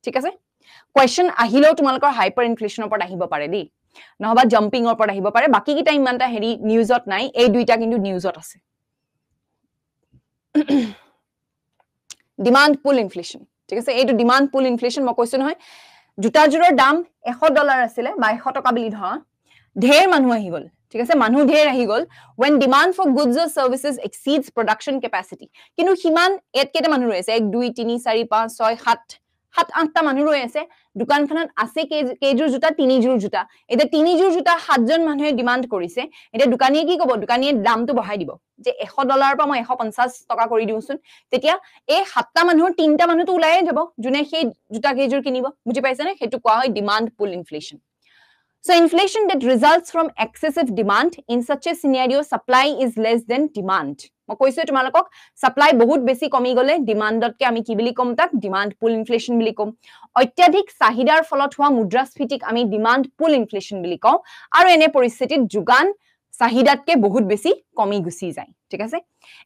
ঠিক আছে কোয়েশ্চন আহিলেও তোমালোকৰ হাইপাৰ ইনফ্লেশনৰ ওপৰত আহিব পাৰে দেই নহবা জাম্পিংৰ ওপৰত আহিব পাৰে বাকি কিটা ইমানটা হেৰি নিউজত নাই এই দুইটা কিন্তু নিউজত আছে ডিমান্ড পুল ইনফ্লেশন ঠিক আছে এইটো ডিমান্ড পুল ইনফ্লেশন মই কৈছো নহয় জোতাজোৰৰ দাম $100 আছিলে বা 100 টকা বুলি ধৰা ঢেৰ মানুহ আহি গল ঠিক আছে মানুহ ঢেৰ আহি গল when demand for goods or services exceeds production capacity কিন্তু হিমান এত কেটা মানুহ ৰৈছে 1 2 3 4 5 6 7 8টা মানুহ ৰৈ আছে দোকানখনত আছে কেজোৰ জোতা 3 জোৰ জোতা এটা 3 জোৰ জোতা 7 জন মানুহে ডিমান্ড কৰিছে এটা দোকানীয়ে কি ক'ব দোকানীয়ে দামটো বঢ়াই দিব যে $100 পৰা মই 150 টকা কৰি দিউছুন তেতিয়া এই 7টা মানুহৰ 3টা মানুহ তো ওলাই যাব জুনে সেই জোতা কেজোৰ কিনিব বুজি পাইছে নে হেতু কোৱা হয় demand pull inflation So inflation that results from excessive demand in such a scenario supply is less than demand মই কৈছো তোমালোকক সাপ্লাই বহুত বেছি কমি গলে ডিমান্ডতকে আমি কি বুলি কম তাক ডিমান্ড পুল ইনফ্লেশন বুলি কম অত্যাধিক চাহিদাৰ ফলত হোৱা মুদ্ৰাস্ফীতিক আমি ডিমান্ড পুল ইনফ্লেশন বুলি কওঁ আৰু এনে পৰিস্থিতিত যোগান চাহিদাতকে বহুত বেছি কমি গুছি যায় ঠিক আছে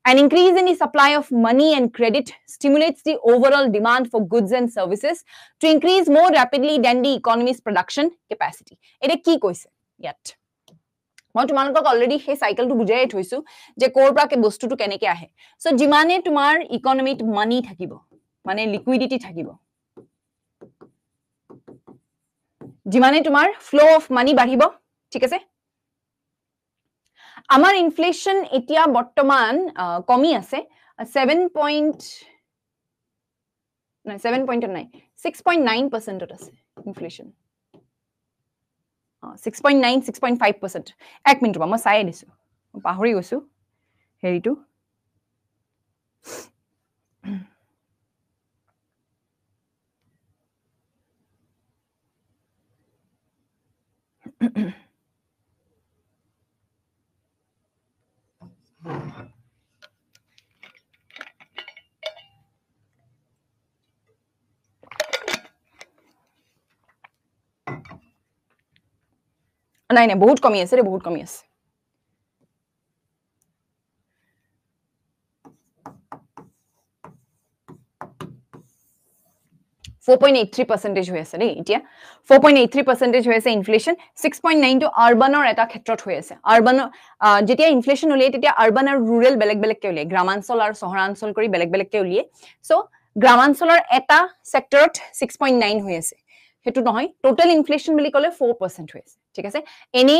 an increase in the supply of money and credit stimulates the overall demand for goods and services to increase more rapidly than the economy's production capacity এটা কি কৈছে ইয়াত মই তোমালোকক অলৰেডি সেই সাইকেলটো বুজাই থৈছো যে কোৰ পৰা কে বস্তুটো কেনেকে আহে সো যিমানে তোমাৰ ইকোনমিত মানি থাকিব মানে লিকুইডিটি থাকিব যিমানে তোমাৰ ফ্লো অফ মানি বাঢ়িব ঠিক আছে আমাৰ ইনফ্লেশন এতিয়া বৰ্তমান কমি আছে 6.9% আছে ইনফ্লেশন 6.9 6.5%. এক মিনিট ৰবা মই চাই দিছো পাহৰি গৈছো হেৰিটো নাই নাই বহুত কমি আছে বহুত কমি আছে (4.83% হৈ আছে দেই এতিয়া 4.83% হৈ আছে ইনফ্লেশন 6.9 টো আৰবানৰ এটা ক্ষেত্ৰত হৈ আছে আৰবানৰ যেতিয়া ইনফ্লেশন উলিয়ে তেতিয়া আৰবান আৰু ৰুৰেল বেলেগ বেলেগ কে উলিয়ে গ্ৰামাঞ্চল আৰু চহৰাঞ্চল কৰি বেলেগ বেলেগ কে উলিয়ে সো গ্ৰামাঞ্চলৰ এটা সেক্টৰত 6.9 হৈ আছে হেতু নহয় টোটাল ইনফ্লেশন বুলি কলে 4% হৈ আছে ঠিক আছে এনি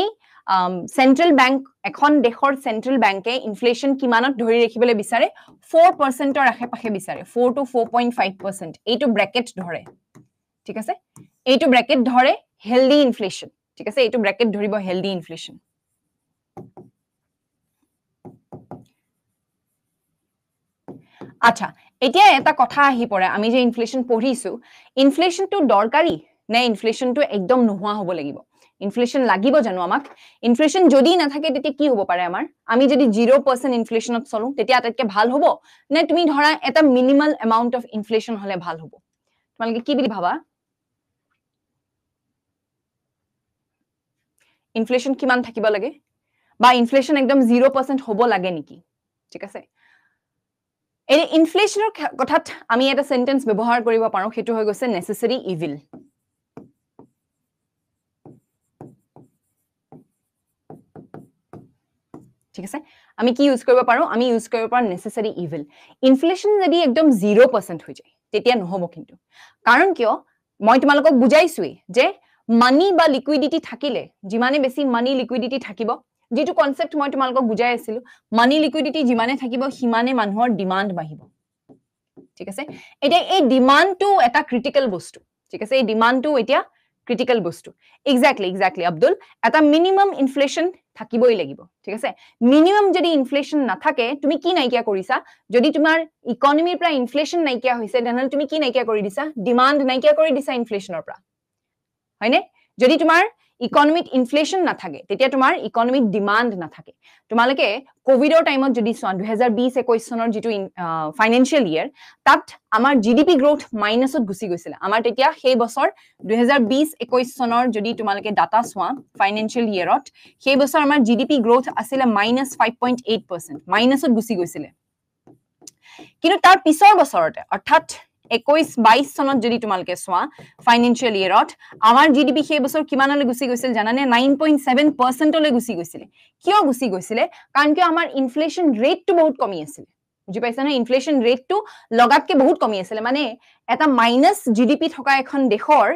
সেন্ট্রাল ব্যাংক এখন দেশৰ সেন্ট্ৰাল ব্যাংকে ইনফ্লেশন কিমানত ধৰি ৰাখিবলৈ বিচাৰে 4% ৰ আশেপাশে বিচাৰে 4 to 4.5% এইটো ব্ৰ্যাকেট ধৰে ঠিক আছে এইটো ব্ৰ্যাকেট ধৰে হেলদি ইনফ্লেশন ঠিক আছে এইটো ব্ৰ্যাকেট ধৰিব হেলদি ইনফ্লেশন আচ্ছা এতিয়া এটা কথা আহি পৰে আমি যে ইনফ্লেশন পঢ়িছো ইনফ্লেশনটো দৰকাৰী নে ইনফ্লেশনটো একদম নোহোৱা হ'ব লাগিব ইনফ্লেশন লাগিব জানো আমাক ইনফ্লেশন যদি না থাকে তেতিয়া কি হ'ব পাৰে আমাৰ আমি যদি 0% ইনফ্লেশনত চলো তেতিয়া আটাইতকৈ ভাল হ'ব নে তুমি ধৰা এটা মিনিমাল এমাউন্ট অফ ইনফ্লেশন হলে ভাল হ'ব তোমালোকে কি বুলি ভাবা ইনফ্লেশন কিমান থাকিব লাগে বা ইনফ্লেশন একদম 0% হ'ব লাগে নেকি ঠিক আছে এই ইনফ্লেশনৰ কথাত আমি এটা সেন্টেন্স ব্যৱহাৰ কৰিব পাৰো হেতু হৈ গৈছে নেসেসাৰি ইভিল ঠিক আছে আমি কি ইউজ কৰিব পাৰো আমি ইউজ কৰিব পাৰো নেসেসারি ইভিল ইনফ্লেশন যদি একদম 0% হৈ যায় তেতিয়া নহব কিন্তু কাৰণ কিয় মই তোমালোকক বুজাইছোই যে মানি বা লিকুইডিটি থাকিলে যিমানে বেছি মানি লিকুইডিটি থাকিব যেটো কনসেপ্ট মই তোমালোকক বুজাই আছিলো মানি লিকুইডিটি যিমানে থাকিব হিমানে মানুহৰ ডিমান্ড বাঢ়িব ঠিক আছে এতিয়া এই ডিমান্ডটো এটা ক্ৰিটিক্যাল বস্তু ঠিক আছে এই ডিমান্ডটো এতিয়া ক্ৰিটিক্যাল বস্তু এক্স্যাক্টলি আব্দুল এটা মিনিমাম ইনফ্লেশন থাকিবই লাগিব ঠিক আছে মিনিমাম যদি ইনফ্লেশন না থাকে তুমি কি নাইকিয়া কৰিছা যদি তোমাৰ ইকোনমিৰ পৰা ইনফ্লেশন নাইকিয়া হৈছে তেনেহলে তুমি কি নাইকিয়া কৰি দিছা ডিমান্ড নাইকিয়া কৰি দিছা ইনফ্লেশনৰ পৰা হয়নে যদি তোমাৰ ইকোনমিক ইনফ্লেশন না থাকে তেতিয়া তোমাৰ ইকোনমিক ডিমান্ড না থাকে তোমালকে কোভিডৰ টাইমত যদি সোৱা 2020-21 চনৰ যেটো ফাইনান্সিয়াল ইয়াৰ তাত আমাৰ জিডিপি গ্ৰোথ মাইনাসত গুছি গৈছিল আমাৰ তেতিয়া সেই বছৰ 2020-21 চনৰ যদি তোমালকে ডাটা সোৱা ফাইনান্সিয়াল ইয়াৰত সেই বছৰ আমাৰ জিডিপি গ্ৰোথ আছিল -5.8% মাইনাসত গুছি গৈছিল কিন্তু তাৰ পিছৰ বছৰতে অৰ্থাৎ 21-22 চনত যদি তোমালকে সোৱা ফাইনান্সিয়াল ইয়াৰত আমাৰ জিডিপি সেই বছৰ কিমানলৈ গুছি গৈছিল জানানে 9.7% লৈ গুছি গৈছিল কিয় গুছি গৈছিল কাৰণ কি আমাৰ ইনফ্লেশন ৰেটটো বহুত কমি আছিল বুজি পাইছা না ইনফ্লেশন ৰেটটো লগাতকে বহুত কমি আছিল মানে এটা মাইনাস জিডিপি থকা এখন দেশৰ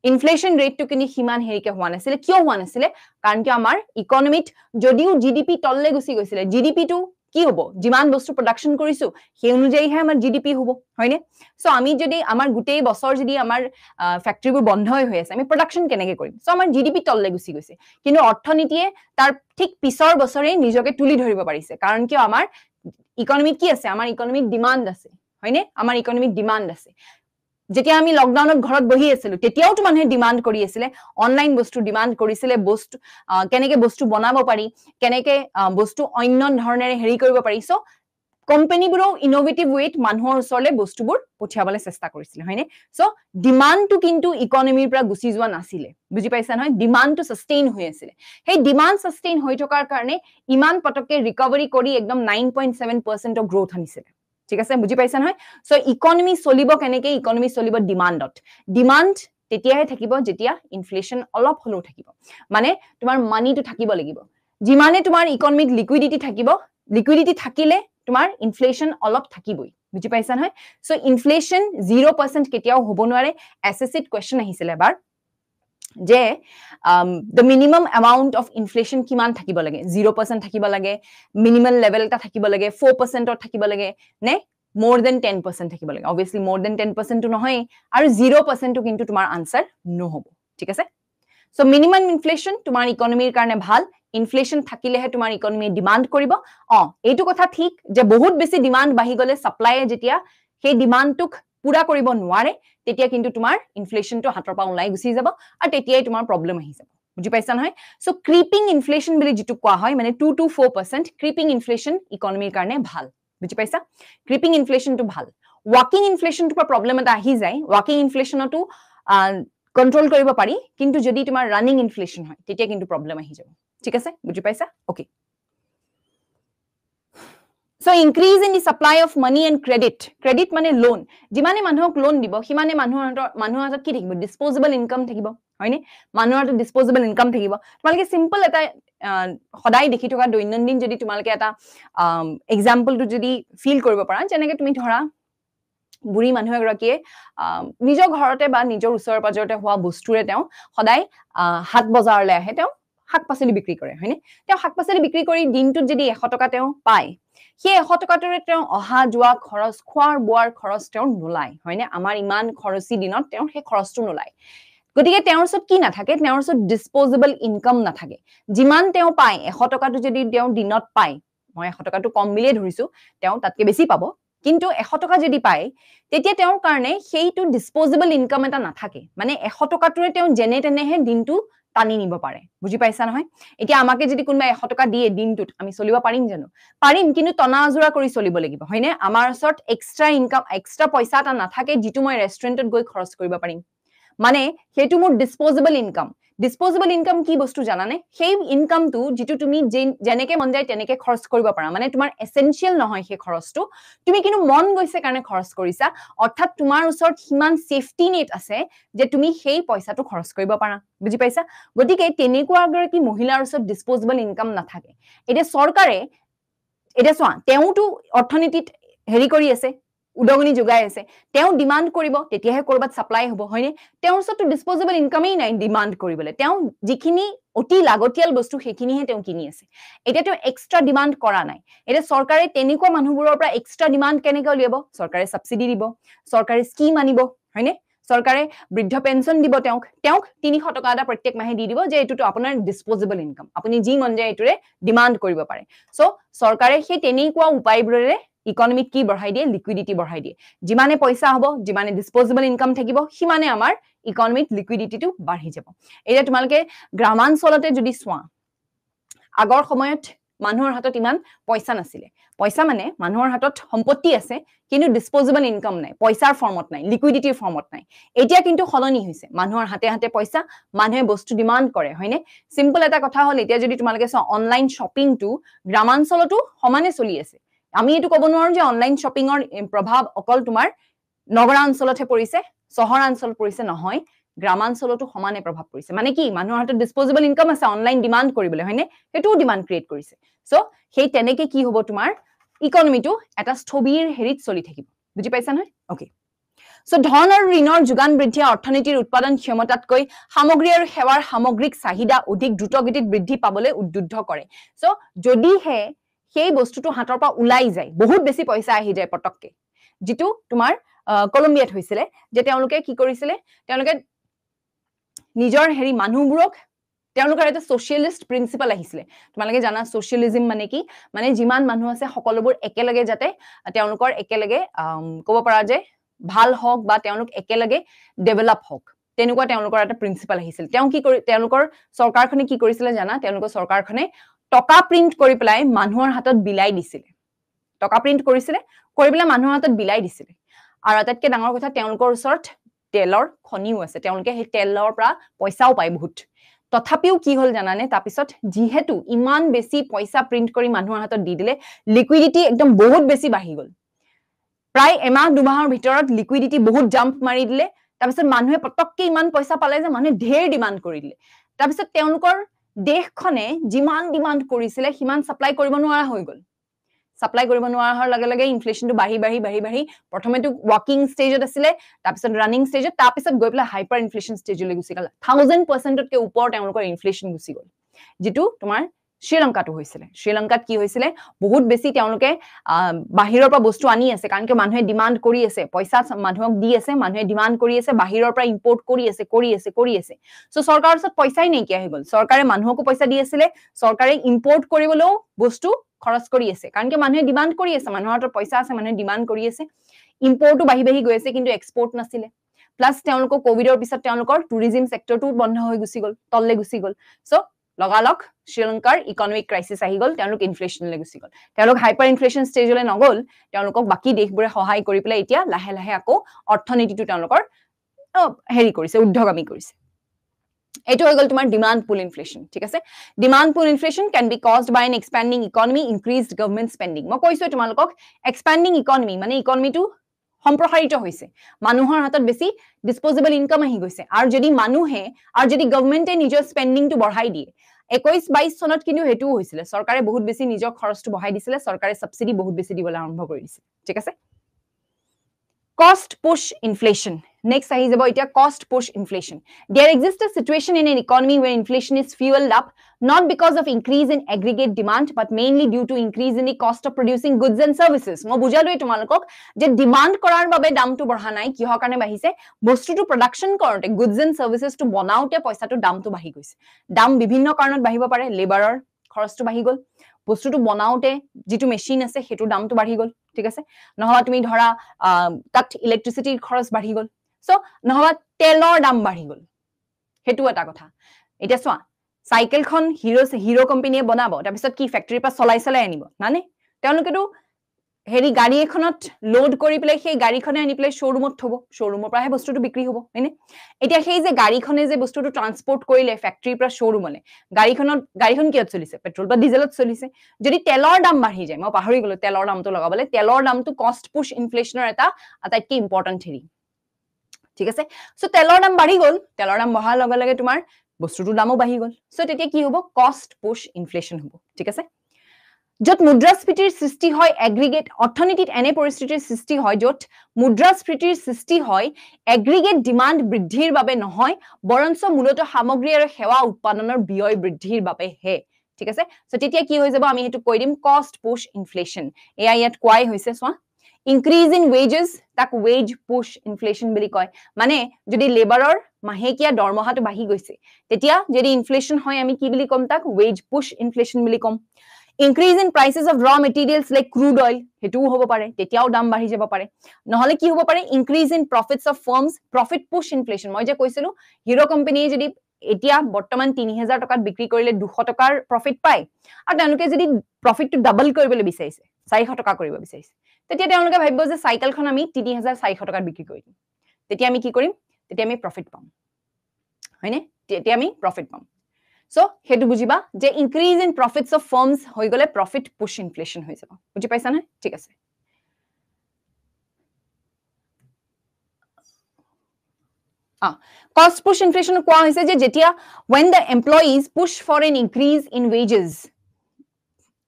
ইনফ্লেশন ৰেটটো কিনি হিমান হেৰিকে হোৱা নাছিল কিয় হোৱা নাছিল কাৰণ কি আমাৰ ইকোনমিত যদিও জিডিপি তললে গুছি গৈছিল জিডিপি টো কি হ'ব যিমান বস্তু প্ৰডাকশন কৰিছো সেই অনুযায়ীহে আমাৰ জিডিপি হ'ব হয়নে সো আমি যদি আমাৰ গুটেই বছৰ যদি আমাৰ ফ্যাক্টৰীবোৰ বন্ধ হৈ আছে আমি প্ৰডাকশন কেনেকৈ কৰিম সো আমাৰ জিডিপি তললে গুছি গৈছে কিন্তু অৰ্থনীতিয়ে তাৰ ঠিক পিছৰ বছৰে নিজকে তুলি ধৰিব পাৰিছে কাৰণ কি আমাৰ ইকোনমিক কি আছে আমাৰ ইকোনমিক ডিমান্ড আছে হয়নে আমাৰ ইকোনমিক ডিমান্ড আছে যেতিয়া আমি লকডাউনত ঘৰত বহি আছিল তেতিয়াও তো মানুহে ডিমান্ড কৰি আছিল অনলাইন বস্তু ডিমান্ড কৰিছিল বস্তু কেনেকৈ বস্তু বনাব পাৰি কেনেকৈ বস্তু অন্য ধৰণেৰে হেৰি কৰিব পাৰি সো কোম্পানীবোৰো ইনোভেটিভ ৱেট মানুহৰ ওচৰলে বস্তুবোৰ পঠিয়াবলৈ চেষ্টা কৰিছিল হয়নে সো ডিমান্ডটো কিন্তু ইকোনমিৰ পৰা গুছি যোৱা নাছিল বুজি পাইছা নহয় ডিমান্ডটো সাস্টেইন হৈ আছিল সেই ডিমান্ড সাস্টেইন হৈ থকাৰ কাৰণে ইমান পটককে ৰিকভাৰি কৰি একদম 9.7% গ্ৰোথ আনিছিল ঠিক আছে বুজি পাইছা নহয় সো ইকোনমি চলিব কেনেকৈ ইকোনমি চলিব ডিমান্ডত ডিমান্ড তেতিয়াহে থাকিব যেতিয়া ইনফ্লেশন অলপ হলো থাকিব মানে তোমাৰ মানিটো থাকিব লাগিব যিমানে তোমাৰ ইকোনমিক লিকুইডিটি থাকিব লিকুইডিটি থাকিলে তোমাৰ ইনফ্লেশন অলপ থাকিবই বুজি পাইছা নহয় সো ইনফ্লেশন 0% কেতিয়াও হ'ব নোৱাৰে এসএসসি কোৱেশ্চন আহিছিল এবাৰ যে the minimum amount of inflation কিমান থাকিব লাগে 0% থাকিব লাগে মিনিমাল লেভেল এটা থাকিব লাগে 4% থাকিব লাগে নে more than 10% থাকিব লাগে obviously more than 10% তো নহয় আৰু 0% তো কিন্তু তোমাৰ আনসাৰ নহব ঠিক আছে সো মিনিমাম ইনফ্লেশন তোমাৰ ইকনমিৰ কাৰণে ভাল ইনফ্লেশন থাকিলেহে তোমাৰ ইকনমিয়ে ডিমান্ড কৰিব এইটো কথা ঠিক যে বহুত বেছি ডিমান্ড বাঢ়ি গলে সাপ্লাইয়ে যেতিয়া সেই ডিমান্ডটোক পুৰা কৰিব নোৱাৰে তেতিয়া কিন্তু তোমাৰ ইনফ্লেশনটো হাতৰ পৰা ওলাই গুচি যাব আৰু তেতিয়াই তোমাৰ প্ৰবলেম আহি যাব বুজি পাইছা নহয় সো ক্ৰিপিং ইনফ্লেশন বুলি যেটো কোৱা হয় মানে 2 to 4% ক্ৰিপিং ইনফ্লেশন ইকনমিৰ কাৰণে ভাল বুজি পাইছা ক্ৰিপিং ইনফ্লেশনটো ভাল ওয়াকিং ইনফ্লেশনটো পৰা প্ৰবলেম এটা আহি যায় ওয়াকিং ইনফ্লেশনটো কন্ট্ৰোল কৰিব পাৰি কিন্তু যদি তোমাৰ ৰানিং ইনফ্লেশন হয় তেতিয়া কিন্তু প্ৰবলেম আহি যাব ঠিক আছে বুজি পাইছা okay So increase in the supply of money and credit. Credit মানে loan. যিমানে মানুহক লোন দিব সিমানে মানুহৰ হাতত কি থাকিব ডিসপোজেবল ইনকাম থাকিব হয়নে মানুহৰ হাতত ডিসপোজেবল ইনকাম থাকিব তোমালকে সিম্পল এটা সদায় দেখি থকা দৈনন্দিন যদি তোমালকে এটা এক্সাম্পলটো যদি ফিল কৰিব পাৰা যেনেকৈ তুমি ধৰা বুঢ়ী মানুহ এগৰাকীয়ে নিজৰ ঘৰতে বা নিজৰ ওচৰৰ পাজৰতে হোৱা বস্তুৰে তেওঁ সদায় হাট বজাৰলৈ আহে তেওঁ শাক-পাচলি বিক্ৰী কৰে হয়নে তেওঁ শাক-পাচলি বিক্ৰী কৰি দিনটোত যদি 100 টকা তেওঁ পায় সেই 100 টকাটোৰে তেওঁ অহা যোৱা খৰচ খোৱাৰ বোৱাৰ খৰচ তেওঁ নোলায় হয়নে আমাৰ ইমান খৰচি দিনত তেওঁ সেই খৰচটো নোলায় গতিকে তেওঁৰ ওচৰত কি নাথাকে তেওঁৰ ওচৰত ডিসপোজেবল ইনকাম নাথাকে যিমান তেওঁ পায় 100 টকাটো যদি তেওঁ দিনত পায় মই 100 টকাটো কম বিলিয়ে ধৰিছো তেওঁ তাতকে বেছি পাব কিন্তু 100 টকা যদি পায় তেতিয়া তেওঁৰ কাৰণে সেইটো ডিসপোজেবল ইনকাম এটা নাথাকে মানে 100 টকাটোৰে তেওঁ জেনে তেনেহে দিনটো টানি নিব পাৰে বুজি পাইছা নহয় এতিয়া আমাকে যদি কোনবা 100 টকা দিয়ে দিনটোত আমি চলিব পাৰিম জানো পাৰিম কিন্তু তনাজুৰা কৰি চলিব লাগিব হয়নে আমাৰ ওচৰত এক্সট্ৰা ইনকাম এক্সট্ৰা পইচা এটা নাথাকে যেটো মই ৰেষ্টুৰেণ্টত গৈ খৰচ কৰিব পাৰিম মানে হেতু মোৰ ডিসপোজেবল ইনকাম কি বস্তু জানানে সেই ইনকামটো যেটো তুমি জেনেকে মন যায় তেনেকে খৰচ কৰিব পাৰা মানে তোমাৰ এসেনশিয়াল নহয় সেই খৰচটো তুমি কিন্তু মন গৈছে কাৰণে খৰচ কৰিছা অৰ্থাৎ তোমাৰ ওচৰত হিমান সেফটি নেট আছে যে তুমি সেই পইচাটো খৰচ কৰিব পাৰা বুজি পাইছা গতিকে তেনেকুৱা আগৰকি মহিলাৰ ওচৰত ডিসপোজেবল ইনকাম নাথাকে এটা চৰকাৰে এটা চোৱা তেওঁটো অৰ্থনীতিত হেৰি কৰি আছে উদগনি যোগাই আছে তেওঁ ডিমান্ড কৰিব তেতিয়াহে কৰবাত সাপ্লাই হ'ব হয়নে তেওঁৰ ওচৰতো ডিসপোজেবল ইনকামই নাই ডিমান্ড কৰিবলৈ তেওঁ যিখিনি অতি লাগতিয়াল বস্তু সেইখিনিহে তেওঁ কিনি আছে এটা তেওঁ এক্সট্ৰা ডিমান্ড কৰা নাই এটা চৰকাৰে তেনেকুৱা মানুহবোৰৰ পৰা এক্সট্ৰা ডিমান্ড কেনেকৈ উলিয়াব চৰকাৰে সাবসিডি দিব চৰকাৰে স্কিম আনিব হয়নে চৰকাৰে বৃদ্ধ পেঞ্চন দিব তেওঁক 300 টকা এটা প্ৰত্যেক মাহে দি দিব যে এটোটো আপোনাৰ ডিসপোজেবল ইনকাম আপুনি যি মন যায় এটোৰে ডিমান্ড কৰিব পাৰে সো চৰকাৰে সেই তেনেকুৱা উপায়বোৰে ইকনমিক কি বঢ়াই দিয়ে লিকুইডিটি বঢ়াই দিয়ে যিমানে পইচা হ'ব যিমানে ডিসপোজেবল ইনকাম থাকিব সিমানে আমাৰ ইকনমিক লিকুইডিটিটো বাঢ়ি যাব এটা তোমালকে গ্ৰামাঞ্চলতে যদি সোৱা আগৰ সময়ত মানুহৰ হাতত ইমান পইচা নাছিলে পইচা মানে মানুহৰ হাতত সম্পত্তি আছে কিন্তু ডিসপোজেবল ইনকাম নাই পইচাৰ ফৰ্মত নাই লিকুইডিটিৰ ফৰ্মত নাই এতিয়া কিন্তু খলনি হৈছে মানুহৰ হাতে হাতে পইচা মানুহে বস্তু ডিমান্ড কৰে হয়নে সিম্পল এটা কথা হল এতিয়া যদি তোমালকে অনলাইন শপিংটো গ্ৰামাঞ্চলতো সমানে চলি আছে আমি এটো ক'ব নোৱাৰো যে অনলাইন শপিংৰ প্ৰভাৱ অকল তোমাৰ নগৰাঞ্চলতহে পৰিছে চহৰাঞ্চল পৰিছে নহয় গ্ৰামাঞ্চলতো সমানে প্ৰভাৱ পৰিছে মানে কি মানুহৰ হাতত ডিসপোজেবল ইনকাম আছে অনলাইন ডিমান্ড কৰিবলৈ হয়নে হেতু ডিমান্ড ক্ৰিয়েট কৰিছে সো সেই তেনেকে কি হ'ব তোমাৰ ইকনমিটো এটা স্থবিৰ হেৰিত চলি থাকিব বুজি পাইছা নহয় ওকে সো ধন আৰু ঋণৰ যোগান বৃদ্ধি অৰ্থনীতিৰ উৎপাদন ক্ষমতাতকৈ সামগ্ৰী আৰু সেৱাৰ সামগ্ৰিক চাহিদা অধিক দ্ৰুতগতিত বৃদ্ধি পাবলৈ উদ্বুদ্ধ কৰে সো যদিহে সেই বস্তুটো হাতৰ পৰা ওলাই যায় বহুত বেছি পইচা আহি যায় পটককে যেটো তোমাৰ কলম্বিয়াত হৈছিলে যে তেওঁলোকে কি কৰিছিলে তেওঁলোকে নিজৰ হেৰি মানুহবোৰক তেওঁলোকৰ এটা সোশিয়েলিষ্ট প্ৰিন্সিপাল আহিছিলে তোমালোকে জানা সোশিয়েলিজম মানে কি মানে যিমান মানুহ আছে সকলোবোৰ একেলগে যাতে তেওঁলোকৰ একেলগে ক'ব পৰা যে ভাল হওক বা তেওঁলোক একেলগে ডেভেলপ হওক তেনেকুৱা তেওঁলোকৰ এটা প্ৰিন্সিপাল আহিছিল তেওঁ কি কৰি তেওঁলোকৰ চৰকাৰখনে কি কৰিছিলে জানা তেওঁলোকৰ চৰকাৰখনে টকা প্ৰিন্ট কৰি পেলাই মানুহৰ হাতত বিলাই দিছিল টকা প্ৰিন্ট কৰিছিলে কৰি পেলাই মানুহৰ হাতত বিলাই দিছিল আৰু আটাইতকৈ ডাঙৰ কথা তেওঁলোকৰ ওচৰত তেলৰ খনিও আছে তেওঁলোকে সেই তেলৰ পৰা পইচাও পায় বহুত তথাপিও কি হল জানানে তাৰপিছত যিহেতু ইমান বেছি পইচা প্ৰিন্ট কৰি মানুহৰ হাতত দি দিলে লিকুইডিটি একদম বহুত বেছি বাঢ়ি গল প্ৰায় এমাহ দুমাহৰ ভিতৰত লিকুইডিটি বহুত জাম্প মাৰি দিলে তাৰপিছত মানুহে পটককে ইমান পইচা পালে যে মানুহে ঢেৰ ডিমান্ড কৰি দিলে তাৰপিছত তেওঁলোকৰ দেশখনে যিমান ডিমান্ড কৰিছিলে সিমান সাপ্লাই কৰিব নোৱাৰা হৈ গল সাপ্লাই কৰিব নোৱাৰা হোৱাৰ লগে লগে ইনফ্লেশনটো বাঢ়ি প্ৰথমেটো ওয়াকিং ষ্টেজত আছিলে তাৰপিছত ৰানিং ষ্টেজত তাৰপিছত গৈ পেলাই হাইপাৰ ইনফ্লেশন ষ্টেজলৈ গুচি গল 1000% তকৈ ওপৰ তেওঁলোকৰ ইনফ্লেশন গুচি গল যেটো তোমাৰ শ্ৰীলংকাটো হৈছিলে শ্ৰীলংকাত কি হৈছিলে বহুত বেছি তেওঁলোকে বাহিৰৰ পৰা বস্তু আনি আছে কাৰণ কি মানুহে ডিমান্ড কৰি আছে পইচা মানুহক দি আছে মানুহে ডিমান্ড কৰি আছে বাহিৰৰ পৰা ইম্পৰ্ট কৰি আছে সো চৰকাৰৰ ওচৰত পইচাই নাইকিয়া হৈ গ'ল চৰকাৰে মানুহকো পইচা দি আছিলে চৰকাৰে ইম্পৰ্ট কৰিবলৈও বস্তু খৰচ কৰি আছে কাৰণ কি মানুহে ডিমান্ড কৰি আছে মানুহৰ হাতত পইচা আছে মানুহে ডিমান্ড কৰি আছে ইম্পৰ্টটো বাঢ়ি গৈ আছে কিন্তু এক্সপৰ্ট নাছিলে প্লাস তেওঁলোকৰ কোভিডৰ পিছত তেওঁলোকৰ টুৰিজম সেক্টৰটো বন্ধ হৈ গুচি গ'ল তললে গুচি গ'ল সো লগালক শ্ৰীলংকাৰ ইকনমিক ক্ৰাইসিস আহি গ'ল তেওঁলোক ইনফ্লেশনলৈ গুচি গ'ল তেওঁলোক হাইপাৰ ইনফ্লেশন ষ্টেজলৈ নগ'ল তেওঁলোকক বাকি দেশবোৰে সহায় কৰি পেলাই এতিয়া লাহে লাহে আকৌ অৰ্থনীতিটো তেওঁলোকৰ হেৰি কৰিছে উদ্ধগামী কৰিছে এটো হৈ গ'ল তোমাৰ ডিমান্ড পুল ইনফ্লেশন ঠিক আছে demand pull inflation can be caused by an expanding economy increased government spending মই কৈছো তোমালোকক এক্সপেন্ডিং ইকনমি মানে ইকনমিটো সম্প্ৰসাৰিত হৈছে মানুহৰ হাতত বেছি ডিসপোজেবল ইনকাম আহি গৈছে আৰু যদি গভৰ্নমেন্টে নিজৰ স্পেন্ডিংটো বঢ়াই দিয়ে 21-22 চনত কিন্তু হেতু হৈছিল সৰকাৰে বহুত বেছি নিজৰ খৰচটো বঢ়াই দিছিল সৰকাৰে সাবসিডি বহুত বেছি দিবলৈ আৰম্ভ কৰি দিছিল ঠিক আছে cost push inflation next ahi jabo eta cost push inflation there exists a situation in an economy where inflation is fueled up not because of increase in aggregate demand but mainly due to increase in the cost of producing goods and services mo bujaloi tumalokok je demand korar babe dam tu badha nai ki hokane bahise bostu tu production korote goods and services tu banaute paisa tu dam tu bahi goise dam bibhinno karonot bahibo pare laboror খরচ তো বাহি গল বস্তুটো বনাওতে যেটো machine আছে হেতু দামটো বাঢ়ি গল ঠিক আছে নহবা তুমি ধৰা তাত ইলেক্ট্ৰিসিটিৰ খৰচ বাঢ়ি গল সো নহবা তেলৰ দাম বাঢ়ি গল হেতু এটা কথা এটা চোৱা সাইকেলখন হিৰো কোম্পানীয়ে বনাব তাৰ পিছত কি ফ্যাক্টৰীৰ পৰা চলাই আনিব মানে তেওঁলোকেটো হেৰি গাড়ী এখনত লোড কৰি পেলাই সেই গাড়ীখনে আনি পেলাই শোৰুমত থব শোৰুমৰ পৰাহে বস্তুটো বিক্ৰী হ'ব হয়নে এতিয়া সেই যে গাড়ীখনে যে বস্তুটো ট্ৰান্সপোৰ্ট কৰিলে ফ্যাক্টৰীৰ পৰা শোৰুমলে গাড়ীখন কিয়ত চলিছে পেট্ৰল বা ডিজেলত চলিছে যদি তেলৰ দাম বাঢ়ি যায় মই পাহৰি গলো তেলৰ দামটো লগাবলে তেলৰ দামটো কষ্ট পুশ ইনফ্লেশনৰ এটা আটাইতকৈ ইম্পৰ্টেন্ট হেৰি ঠিক আছে সো তেলৰ দাম বাঢ়ি গল তেলৰ দাম বঢ়াৰ লগে লগে তোমাৰ বস্তুটোৰ দামও বাঢ়ি গল সো তেতিয়া কি হ'ব কষ্ট পুশ ইনফ্লেশন হ'ব ঠিক আছে যত মুদ্ৰাস্ফীতিৰ সৃষ্টি হয় এগ্ৰিগেট অৰ্থনীতিত এনে পৰিস্থিতিৰ সৃষ্টি হয় যত মুদ্ৰাস্ফীতিৰ সৃষ্টি হয় এগ্ৰিগেট ডিমান্ড বৃদ্ধিৰ বাবে নহয় বৰঞ্চ মূলত সামগ্ৰী আৰু সেৱা উৎপাদনৰ ব্যয় বৃদ্ধিৰ বাবে হে ঠিক আছে সো তেতিয়া কি হৈ যাব আমি হেতু কৈ দিম কষ্ট পুশ ইনফ্লেশন এয়া ইয়াত কোৱাই হৈছে সোৱা increase in wages tak wage push inflation বুলি কয় মানে যদি লেবাৰৰ মাহেকিয়া দৰমহাটো বাঢ়ি গৈছে তেতিয়া যদি ইনফ্লেশন হয় আমি কি বুলি কম তাক wage push inflation বুলি কম increase in prices of raw materials like crude oil হেতু হ'ব পাৰে তেতিয়াও দাম বাঢ়ি যাব পাৰে নহলে কি হ'ব পাৰে increase in profits of firms profit push inflation মই যে কৈছিলো হিৰো কোম্পানীয়ে যদি এতিয়া বৰ্তমান 3000 টকাত বিক্ৰী কৰিলে 200 টকাৰ প্ৰফিট পায় আৰু তেওঁলোকে যদি প্ৰফিটটো ডাবল কৰিবলৈ বিচাৰিছে 400 টকা কৰিব বিচাৰিছে তেতিয়া তেওঁলোকে ভাবিব যে সাইকেলখন আমি 3400 টকাত বিক্ৰী কৰিম তেতিয়া আমি কি কৰিম তেতিয়া আমি প্ৰফিট পাম হয়নে তেতিয়া আমি প্ৰফিট পাম সো হেতু বুজিবা যে ইনক্ৰিজ ইন প্ৰফিটস অফ ফাৰ্মস হৈ গলে প্ৰফিট পুশ ইনফ্লেশন হৈ যাব বুজি পাইছা না ঠিক আছে cost push inflation কোৱা হৈছে যে যেতিয়া when the employees push for an increase in wages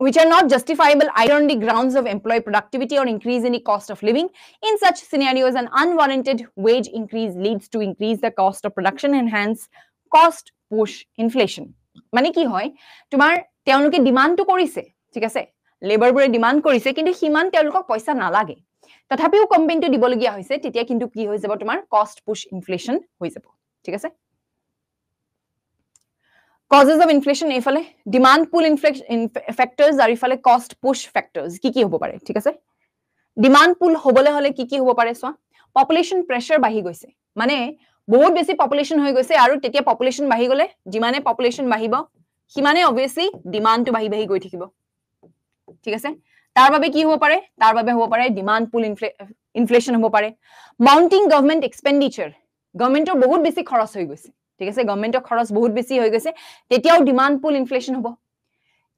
which are not justifiable either on the grounds of employee productivity or increase in the cost of living in such scenarios an unwarranted wage increase leads to increase the cost of production and hence cost push inflation মানে কি হয় তোমাৰ তেওঁলোকে demand তো কৰিছে ঠিক আছে লেবাৰবোৰে demand কৰিছে কিন্তু হিমান তেওঁলোকক পইচা নালাগে তথাপিও কোম্পানীটো দিবলগীয়া হৈছে তেতিয়া কিন্তু কি হৈ যাব তোমাৰ কষ্ট পুশ ইনফ্লেশন হৈ যাব ঠিক আছে causes of inflation এফালে demand pull inflation factors আৰু এফালে cost push factors কি হ'ব পাৰে ঠিক আছে demand pull হ'বলে হলে কি হ'ব পাৰে সোৱা population pressure বাঢ়ি গৈছে মানে বহুত বেছি পপুলেশন হৈ গৈছে আৰু তেতিয়া পপুলেশন বাঢ়ি গলে যিমানে পপুলেশন বাঢ়িব সিমানে obviously ডিমান্ড তো বাঢ়ি গৈ থাকিব ঠিক আছে তাৰ বাবে কি হ'ব পাৰে তাৰ বাবে হ'ব পাৰে ডিমান্ড পুল ইনফ্লেশন হ'ব পাৰে মাউন্টিং গভৰ্নমেন্ট এক্সপেন্ডিচাৰ গভৰ্নমেন্টৰ বহুত বেছি খৰচ হৈ গৈছে ঠিক আছে গভৰ্নমেন্টৰ খৰচ বহুত বেছি হৈ গৈছে তেতিয়াও ডিমান্ড পুল ইনফ্লেশন হ'ব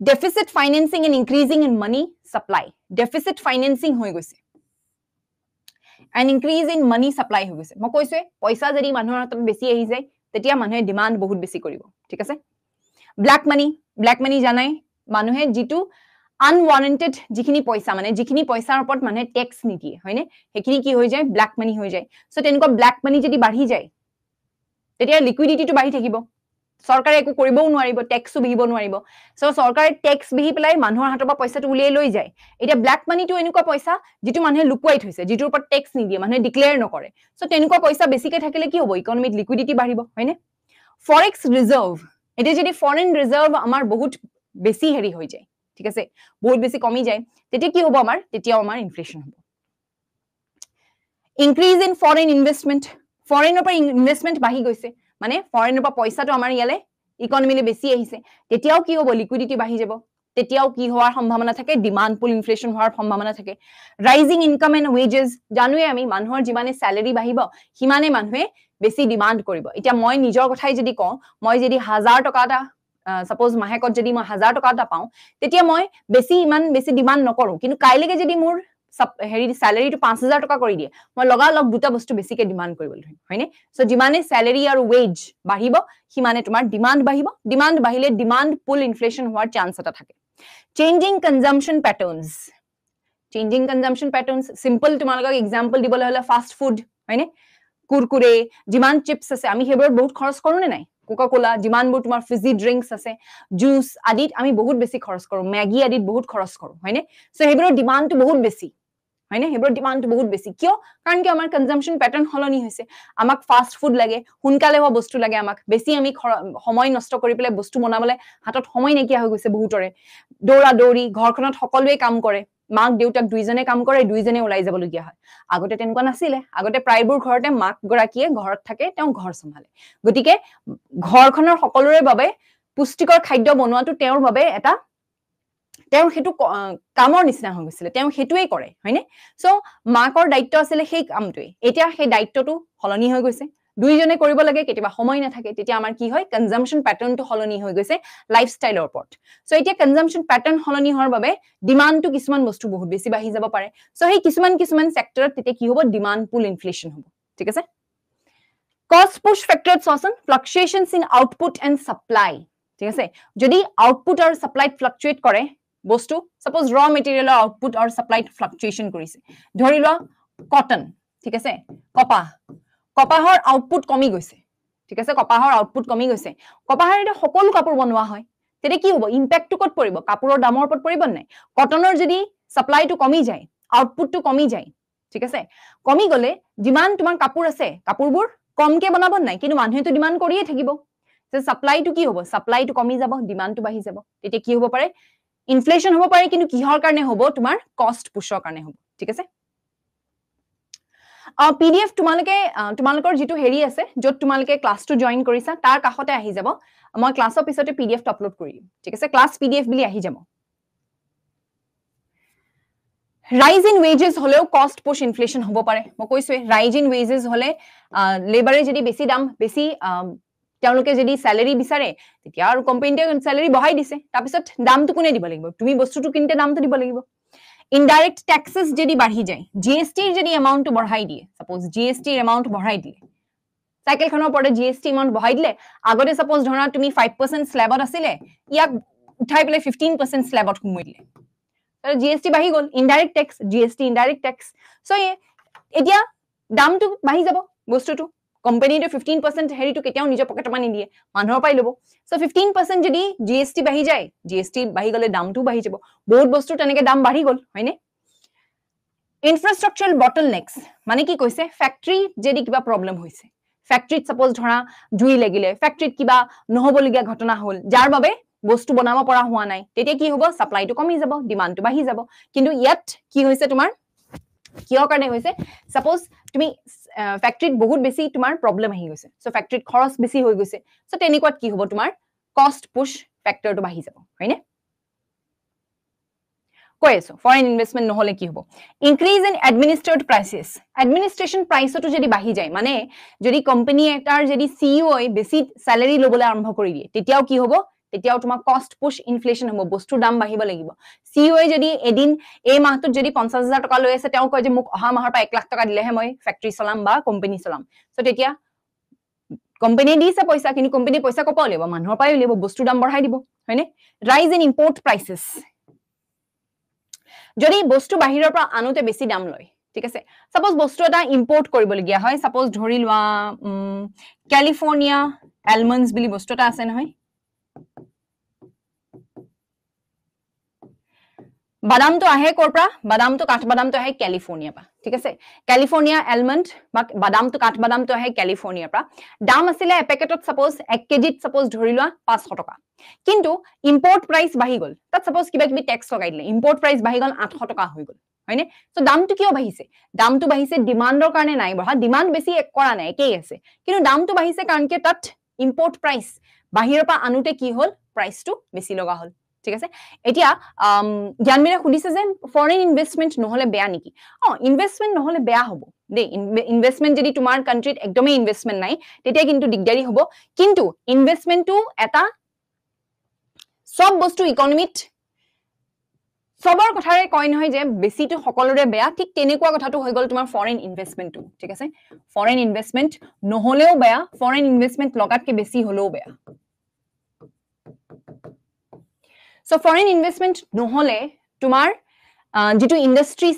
deficit financing and increasing in money supply deficit financing হৈ গৈছে an increase in money supply হৈ গৈছে মই কৈছো পইচা যদি মানুহৰ হাতত বেছি আহি যায় তেতিয়া মানুহে ডিমান্ড বহুত বেছি কৰিব ঠিক আছে ব্ল্যাক মানি জানাই মানুহে যেটো unwarranted যিখিনি পইচা মানে যিখিনি পইচাৰ ওপৰত মানুহে ট্যাক্স নিদিয়ে হয়নে হেখিনি কি হৈ যায় ব্ল্যাক মানি হৈ যায় সো তেনেকুৱা ব্ল্যাক মানি যদি বাঢ়ি যায় তেতিয়া লিকুইডিটিটো বাঢ়ি থাকিব চৰকাৰে একো কৰিবও নোৱাৰিব, টেক্সও বিহিব নোৱাৰিব। সো চৰকাৰে টেক্স বিহি পেলাই মানুহৰ হাতৰ পৰা পইচাটো উলিয়াই লৈ যায়। এতিয়া ব্ল্যাক মানিটো এনেকুৱা পইচা যিটো মানুহে লুকুৱাই থৈছে, যিটোৰ ওপৰত টেক্স নিদিয়ে, মানুহে ডিক্লেয়াৰ নকৰে। সো তেনেকুৱা পইচা বেছিকে থাকিলে কি হ'ব? ইকনমিত লিকুইডিটি বাঢ়িব, হয়নে? ফৰেক্স ৰিজাৰ্ভ, এতিয়া যদি ফৰেন ৰিজাৰ্ভ আমাৰ বহুত বেছি হেৰি হৈ যায়, ঠিক আছে, বহুত বেছি কমি যায়, তেতিয়া কি হ'ব? আমাৰ তেতিয়াও আমাৰ ইনফ্লেশ্যন হ'ব। ইনক্ৰিজ ইন ফৰেন ইনভেষ্টমেণ্ট, ফৰেনৰ পৰা ইনভেষ্টমেণ্ট বাঢ়ি গৈছে, মানে ফৰেনৰ পৰা পইচাটো আমাৰ ইয়ালে ইকনমিলে বেছি আহিছে, তেতিয়াও কি হ'ব? লিকুইডিটি বাঢ়ি যাব। তেতিয়াও কি হোৱাৰ সম্ভাৱনা থাকে? ডিমাণ্ড পুল ইনফ্লেশ্যন হোৱাৰ সম্ভাৱনা থাকে। ৰাইজিং ইনকাম এণ্ড ৱেজেছ, জানোৱে আমি মানুহৰ যিমানে চেলাৰী বাঢ়িব সিমানে মানুহে বেছি ডিমাণ্ড কৰিব। এতিয়া মই নিজৰ কথাই যদি কওঁ, মই যদি 1000 টকা এটা সাপোজ মাহেকত যদি মই 1000 টকা এটা পাওঁ, তেতিয়া মই ইমান বেছি ডিমাণ্ড নকৰো। কিন্তু কাইলৈকে যদি মোৰ হেৰি চেলাৰীটো 5000 টকা কৰি দিয়ে, মই লগালগ দুটা বস্তু বেছিকে ডিমাণ্ড কৰিবলৈ ধৰিম, হয়নে? সো যিমানে চেলাৰী আৰু ৱেজ বাঢ়িব সিমানে তোমাৰ ডিমাণ্ড বাঢ়িব। ডিমাণ্ড বাঢ়িলে ডিমাণ্ড পুল ইনফ্লেশ্যন হোৱাৰ চান্স এটা থাকে। চেঞ্জিং কনজাম্পশ্যন পেটাৰ্নছ, চেঞ্জিং কনজাম্পশ্যন পেটাৰ্নছ সিম্পল তোমালোকক এক্সাম্পল দিবলৈ হ'লে ফাষ্ট ফুড, হয়নে? কুৰকুৰে, যিমান চিপছ আছে আমি সেইবোৰত বহুত খৰচ কৰো নে নাই? কোকা কোলা, যিমানবোৰ তোমাৰ ফিজি ড্ৰিংকছ আছে, জুচ আদিত আমি বহুত বেছি খৰচ কৰো, মেগী আদিত বহুত খৰচ কৰো, হয়নে? সো সেইবোৰৰ ডিমাণ্ডটো বহুত বেছি, হয়নে? সেইবোৰৰ ডিমাণ্ডটো বহুত বেছি। কিয়? কাৰণ কি আমাৰ কনজাম্পশ্যন পেটাৰ্ন সলনি হৈছে। আমাক ফাষ্ট ফুড লাগে, সোনকালে হোৱা বস্তু লাগে, আমাক বেছি আমি সময় নষ্ট কৰি পেলাই বস্তু বনাবলৈ হাতত সময় নাইকিয়া হৈ গৈছে বহুতৰে। দৌৰা দৌৰি, ঘৰখনত সকলোৱে কাম কৰে, মাক দেউতাক দুইজনে কাম কৰে, দুইজনে ওলাই যাবলগীয়া হয়। আগতে তেনেকুৱা নাছিলে। আগতে প্ৰায়বোৰ ঘৰতে মাক গৰাকীয়ে ঘৰত থাকে, তেওঁ ঘৰ চম্ভালে। গতিকে ঘৰখনৰ সকলোৰে বাবে পুষ্টিকৰ খাদ্য বনোৱাটো তেওঁৰ বাবে এটা তেওঁ সেইটো কামৰ নিচিনা হৈ গৈছিলে, তেওঁ সেইটোৱেই কৰে, হয়নে? সো মাকৰ দায়িত্ব আছিলে সেই কামটোৱে। এতিয়া সেই দায়িত্বটো সলনি হৈ গৈছে, দুইজনে কৰিব লাগে, কেতিয়াবা সময় নাথাকে, তেতিয়া আমাৰ কি হয়? কনজাম্পশ্যন পেটাৰ্নটো সলনি হৈ গৈছে লাইফষ্টাইলৰ ওপৰত। সো এতিয়া কনজাম্পশ্যন পেটাৰ্ন সলনি হোৱাৰ বাবে ডিমাণ্ডটো কিছুমান বস্তু বহুত বেছি বাঢ়ি যাব পাৰে। সো সেই কিছুমান সেক্টৰত তেতিয়া কি হ'ব? ডিমাণ্ড পুল ইনফ্লেশ্যন হ'ব, ঠিক আছে? কষ্ট পুশ ফেক্টৰত চোৱাচোন, ফ্লাকচুৱেশ্যনছ ইন আউটপুট এণ্ড ছাপ্লাই, ঠিক আছে? যদি আউটপুট আৰু ছাপ্লাইত ফ্লাকচুৱেট কৰে বস্তু, সাপোজ ৰ মেটেৰিয়েলৰ আউটপুট আৰু ছাপ্লাইত ফ্লাকচুৱেশ্যন কৰিছে, ধৰি লোৱা কটন, ঠিক আছে, কপাহৰ আউটপুট কমি গৈছে, ঠিক আছে, কপাহৰ আউটপুট কমি গৈছে। কপাহৰ এতিয়া সকলো কাপোৰ বনোৱা হয়, তেতিয়া কি হ'ব? ইম্পেক্টটো ক'ত পৰিব? কাপোৰৰ দামৰ ওপৰত পৰিব নাই? কটনৰ যদি ছাপ্লাইটো কমি যায়, আউটপুটটো কমি যায়, ঠিক আছে, কমি গ'লে যিমান তোমাৰ কাপোৰ আছে, কাপোৰবোৰ কমকে বনাব নাই? কিন্তু মানুহেতো ডিমাণ্ড কৰিয়ে থাকিব। ছাপ্লাইটো কি হ'ব? ছাপ্লাইটো কমি যাব, ডিমাণ্ডটো বাঢ়ি যাব। তেতিয়া কি হ'ব পাৰে? ইনফ্লেশ্যন হ'ব পাৰে, কিন্তু কিহৰ কাৰণে হ'ব? তোমাৰ কষ্ট পুছৰ কাৰণে হ'ব, ঠিক আছে? PDF তোমালোকৰ যিটো হেৰি আছে, য'ত তোমালোকে ক্লাছটো জইন কৰিছা, তাৰ কাষতে আহি যাব। মই ক্লাছৰ পিছতে PDFটো আপলোড কৰি দিম, ঠিক আছে? ক্লাছ PDF বুলি আহি যাব। ৰাইজ ইন ৱেজেছ হ'লেও কষ্ট পুছ ইনফ্লেশ্যন হ'ব পাৰে। মই কৈছোৱে, ৰাইজ ইন ৱেজেছ হ'লে লেবাৰে যদি বেছি দাম, বেছি তেওঁলোকে যদি চেলাৰী বিচাৰে, তেতিয়া আৰু কোম্পানীটোৱে চেলাৰী বঢ়াই দিছে, তাৰপিছত দামটো কোনে দিব লাগিব? তুমি বস্তুটো কিনিতে দামটো দিব লাগিব। ইনডাইৰেক্ট টেক্সেছ যদি বাঢ়ি যায়, GSTৰ যদি এমাউণ্টটো বঢ়াই দিয়ে, সাপোজ GSTৰ এমাউণ্ট বঢ়াই দিলে, চাইকেলখনৰ ওপৰতে GST এমাউণ্ট বঢ়াই দিলে, আগতে সাপোজ ধৰা তুমি 5% স্লেবত আছিলে, ইয়াক উঠাই পেলাই 15% স্লেবত সোমোৱাই দিলে, GST বাঢ়ি গ'ল, indirect tax, GST indirect tax. So এতিয়া দামটো বাঢ়ি যাব বস্তুটো, কোম্পানীটো 15% হেৰিটো কেতিয়াও নিজৰ পকেটৰ পৰা নিদিয়ে, মানুহৰ পৰাই ল'ব। সো 15% যদি GST বাঢ়ি যায়, GST বাঢ়ি গ'লে দামটোও বাঢ়ি যাব, বহুত বস্তুৰ তেনেকে দাম বাঢ়ি গ'ল, হয়নে? ইনফ্ৰাষ্ট্ৰাকচাৰেল বটলনেক্স, মানে কি কৈছে? ফেক্টৰীত যদি কিবা প্ৰব্লেম হৈছে, ফেক্টৰীত সাপোজ ধৰা জুই লাগিলে, ফেক্টৰীত কিবা নহ'বলগীয়া ঘটনা হ'ল, যাৰ বাবে বস্তু বনাব পৰা হোৱা নাই, তেতিয়া কি হ'ব? ছাপ্লাইটো কমি যাব, ডিমাণ্ডটো বাঢ়ি যাব। কিন্তু ইয়াত কি হৈছে তোমাৰ? কিহৰ কাৰণে হৈছে? সাপোজ তুমি ফেক্টৰীত বহুত বেছি তোমাৰ প্ৰব্লেম আহি গৈছে, সো ফেক্টৰীত খৰচ বেছি হৈ গৈছে, সো তেনেকুৱাত কি হ'ব? তোমাৰ কষ্ট পুছ ফেক্টৰটো বাঢ়ি যাব, হয়নে? কৈ আছো, ফৰেন ইনভেষ্টমেণ্ট নহ'লে কি হ'ব? ইনক্ৰিজ ইন এডমিনিষ্ট্ৰেড প্ৰাইচেছ, এডমিনিষ্ট্ৰেশ্যন প্ৰাইচতো যদি বাঢ়ি যায়, মানে যদি কোম্পানী এটাৰ যদি CEO বেছি চেলাৰী ল'বলৈ আৰম্ভ কৰি দিয়ে, তেতিয়াও কি হ'ব? তেতিয়াও তোমাৰ কষ্ট পুছ ইনফ্লেশ্যন হ'ব, বস্তুৰ দাম বাঢ়িব লাগিব। CEO যদি এদিন এই মাহটোত যদি 50,000 টকা লৈ আছে, তেওঁ কয় যে মোক অহা মাহৰ পৰা 1 লাখ টকা দিলেহে মই ফেক্টৰী চলাম বা কোম্পানী চলাম, সো তেতিয়া কোম্পানীয়ে দিছে পইচা, কিন্তু কোম্পানীয়ে পইচা ক'ৰ পৰা উলিয়াব? মানুহৰ পৰাই উলিয়াব, বস্তুৰ দাম বঢ়াই দিব, হয়নে? ৰাইজ ইন ইম্পৰ্ট প্ৰাইচেছ, যদি বস্তু বাহিৰৰ পৰা আনোতে বেছি দাম লয়, ঠিক আছে, সাপোজ বস্তু এটা ইম্পৰ্ট কৰিবলগীয়া হয়, সাপোজ ধৰি লোৱা কেলিফৰ্ণিয়া almonds বুলি বস্তু এটা আছে নহয় বাদাম তো আহে কৰ পৰা বাদাম তো কাঠ বাদাম তো আহে ক্যালিফোর্নিয়া পা ঠিক আছে ক্যালিফোর্নিয়া almond বা বাদাম তো কাঠ বাদাম তো আহে ক্যালিফোর্নিয়া পা দাম আছিলে এপেকেটত সাপোজ 1 কেজিত সাপোজ ধৰি লোৱা 500 টকা কিন্তু ইম্পোর্ট প্রাইস বাঢ়ি গল তাত সাপোজ কিবা কিবি ট্যাক্স লগাই দিলে ইম্পোর্ট প্রাইস বাঢ়ি গল 800 টকা হৈ গল হয়নে সো দামটো কিয় বাঢ়িছে দামটো বাঢ়িছে ডিমান্ডৰ কাৰণে নাই বঢ়া ডিমান্ড বেছি কৰা নাই একেই আছে কিন্তু দামটো বাঢ়িছে কাৰণ কি তাত ইম্পোৰ্ট প্ৰাইস বাহিৰৰ পৰা আনুতে কি হল প্ৰাইসটো বেছি লগা হল ঠিক আছে এতিয়া জ্ঞানমীৰে খুদিছে যে ফরেন ইনভেস্টমেন্ট নহলে বেয়া নেকি ইনভেস্টমেন্ট নহলে বেয়া হ'ব দে ইনভেস্টমেন্ট যদি তোমাৰ কান্ট্ৰিত একদমই ইনভেস্টমেন্ট নাই তেতিয়া কিন্তু দিগদাৰি হ'ব কিন্তু ইনভেস্টমেন্টটো এটা সব বস্তু ইকোনমিত সবৰ কথাৰে কয় নহয় যে বেছিটো সকলোৰে বেয়া ঠিক তেনেকুৱা কথাটো হৈ গল তোমাৰ ফৰেন ইনভেস্টমেন্টটো ঠিক আছে ফৰেন ইনভেস্টমেন্ট নহলেও বেয়া ফৰেন ইনভেস্টমেন্ট লগাতকে বেছি হলেও বেয়া So foreign investment নহলে তোমাৰ যেটো ইন্ডাস্ট্ৰি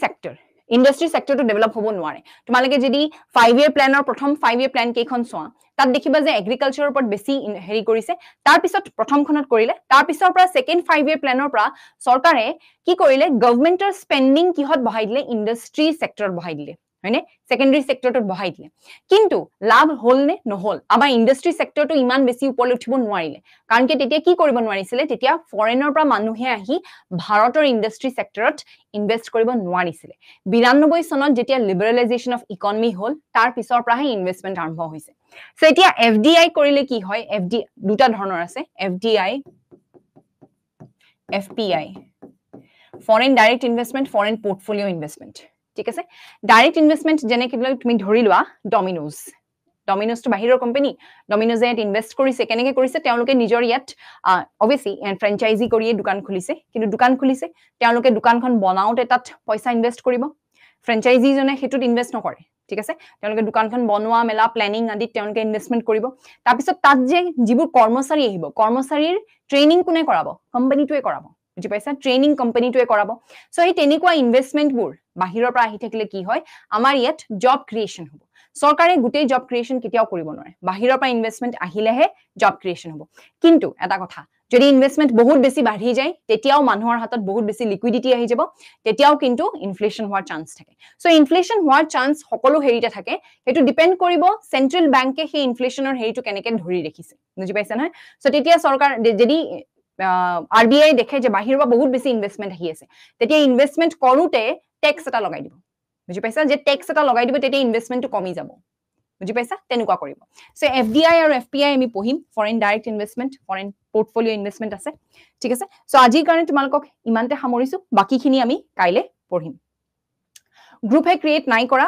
সেক্টৰ to develop হ'ব নোৱাৰে তোমালকে যদি 5 year plan প্ৰথম 5 year plan কেখন সোৱা তাত দেখিবা যে এগ্ৰিকালচাৰৰ ওপৰত বেছি হেৰি কৰিছে তাৰ পিছত প্ৰথমখনত কৰিলে তাৰ পিছৰ পৰা সেকেন্ড 5 year plan পৰা সৰকাৰে কি কৰিলে গভৰ্নমেন্টৰ স্পেন্ডিং কিহত বহাই দিলে ইন্ডাস্ট্ৰি সেক্টৰত বহাই দিলে হয়নে সেকেন্ডাৰি সেক্টৰটো বহাই দিলে কিন্তু লাভ হল নে নহল আমাৰ ইন্ডাস্ট্ৰি সেক্টৰটো ইমান বেছি ওপৰলৈ উঠিব নোৱাৰিলে কাৰণ কি তেতিয়া কি কৰিব নোৱাৰিছিলে তেতিয়া ফৰেনৰ পৰা মানুহে আহি ভাৰতৰ ইন্ডাস্ট্ৰি সেক্টৰত ইনভেস্ট কৰিব নোৱাৰিছিলে 92 চনত যেতিয়া লিবাৰেলাইজেশন অফ ইকনমি হল তাৰ পিছৰ পৰাহে ইনভেস্টমেন্ট আৰম্ভ হৈছে সো এতিয়া এফডিআই কৰিলে কি হয় এফডি দুটা ধৰণৰ আছে FDI FPI foreign direct investment foreign portfolio investment ঠিক আছে ডাইৰেক্ট ইনভেস্টমেন্ট যেনে কি তুমি ধৰি লোৱা ডমিনোজ তো বাহিৰৰ কোম্পানী ডমিনোজে ইনভেস্ট কৰিছে কেনেকে কৰিছে তেওঁলোকে নিজৰ ইয়াত অবভিয়াসলি ফ্ৰেঞ্চাইজি কৰিয়ে দোকান খুলিছে কিন্তু দোকান খুলিছে তেওঁলোকে দোকানখন বনাওতে তাত পইচা ইনভেস্ট কৰিব ফ্ৰেঞ্চাইজি জনে হেতুত ইনভেস্ট নকৰে ঠিক আছে তেওঁলোকে দোকানখন বনোৱা মেলা প্ল্যানিং আদি তেওঁলোকে ইনভেস্টমেন্ট কৰিব তাৰ পিছত তাত যে যিবোৰ কৰ্মচাৰী আহিব কৰ্মচাৰীৰ ট্ৰেইনিং কোনে কৰাব কোম্পানীটোৱে কৰাব বুজি পাইছা ট্ৰেইনিং কোম্পানীটোৱে কৰাব সো এই তেনেকুৱা ইনভেস্টমেন্টবোৰ বাহিৰৰ পৰা আহি থাকিলে কি হয় আমাৰ ইয়াত জব ক্ৰিয়েচন হ'ব সৰকাৰে গুটেই জব ক্ৰিয়েচন কেতিয়াও কৰিব নোৱাৰে বাহিৰৰ পৰা ইনভেস্টমেন্ট আহিলেহে জব ক্ৰিয়েচন হ'ব কিন্তু এটা কথা যদি ইনভেস্টমেন্ট বহুত বেছি বাঢ়ি যায় তেতিয়াও মানুহৰ হাতত বহুত বেছি লিকুইডিটি আহি যাব তেতিয়াও কিন্তু ইনফ্লেশন হোৱাৰ চান্স থাকে সো ইনফ্লেশন হোৱাৰ চান্স সকলো হেৰিতে থাকে এটো ডিপেন্ড কৰিব সেন্ট্ৰাল বেংকে সেই ইনফ্লেশনৰ হেৰিটো কেনেকে ধৰি ৰাখিছে বুজি পাইছা নহয় সো তেতিয়া সৰকাৰ যদি আৰবিআই দেখে যে বাহিৰৰ পৰা বহুত বেছি ইনভেস্টমেন্ট আহি আছে তেতিয়া ইনভেস্টমেন্ট কৰোতে ট্যাক্স এটা লগাই দিব বুজি পাইছা যে ট্যাক্স এটা লগাই দিব তেতিয়া ইনভেস্টমেন্টটো কমি যাব বুজি পাইছা তেনেকুৱা কৰিব সো এফডিআই আৰু এফপিআই আমি পঢ়িম foreign direct investment foreign portfolio investment আছে ঠিক আছে সো আজিৰ কাৰণে তোমালোকক ইমানতে সামৰিছো বাকিখিনি আমি কাইলে পঢ়িম গ্ৰুপ হে ক্ৰিয়েট নাই কৰা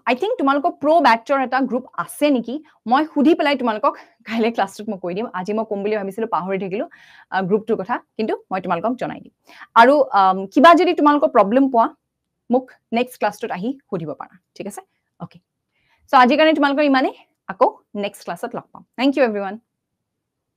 আই থিংক তোমালোকক প্ৰো ব্যাচৰ এটা গ্ৰুপ আছে নেকি মই খুদি পেলাই তোমালোকক কাইলে ক্লাছটোত মই কৈ দিম আজি মই কম বুলি ভাবিছিলো পাহৰি থাকিলো গ্ৰুপটোৰ কথা কিন্তু মই তোমালোকক জনাই দিম আৰু কিবা যদি তোমালোকৰ প্ৰবলেম পোৱা মোক নেক্সট ক্লাছটোত আহি খুদিব পাৰা ঠিক আছে ওকে সো আজিৰ কাৰণে তোমালোকৰ ইমানে আকৌ নেক্সট ক্লাছত লগ পাম থ্যাংক ইউ এভৰিওয়ান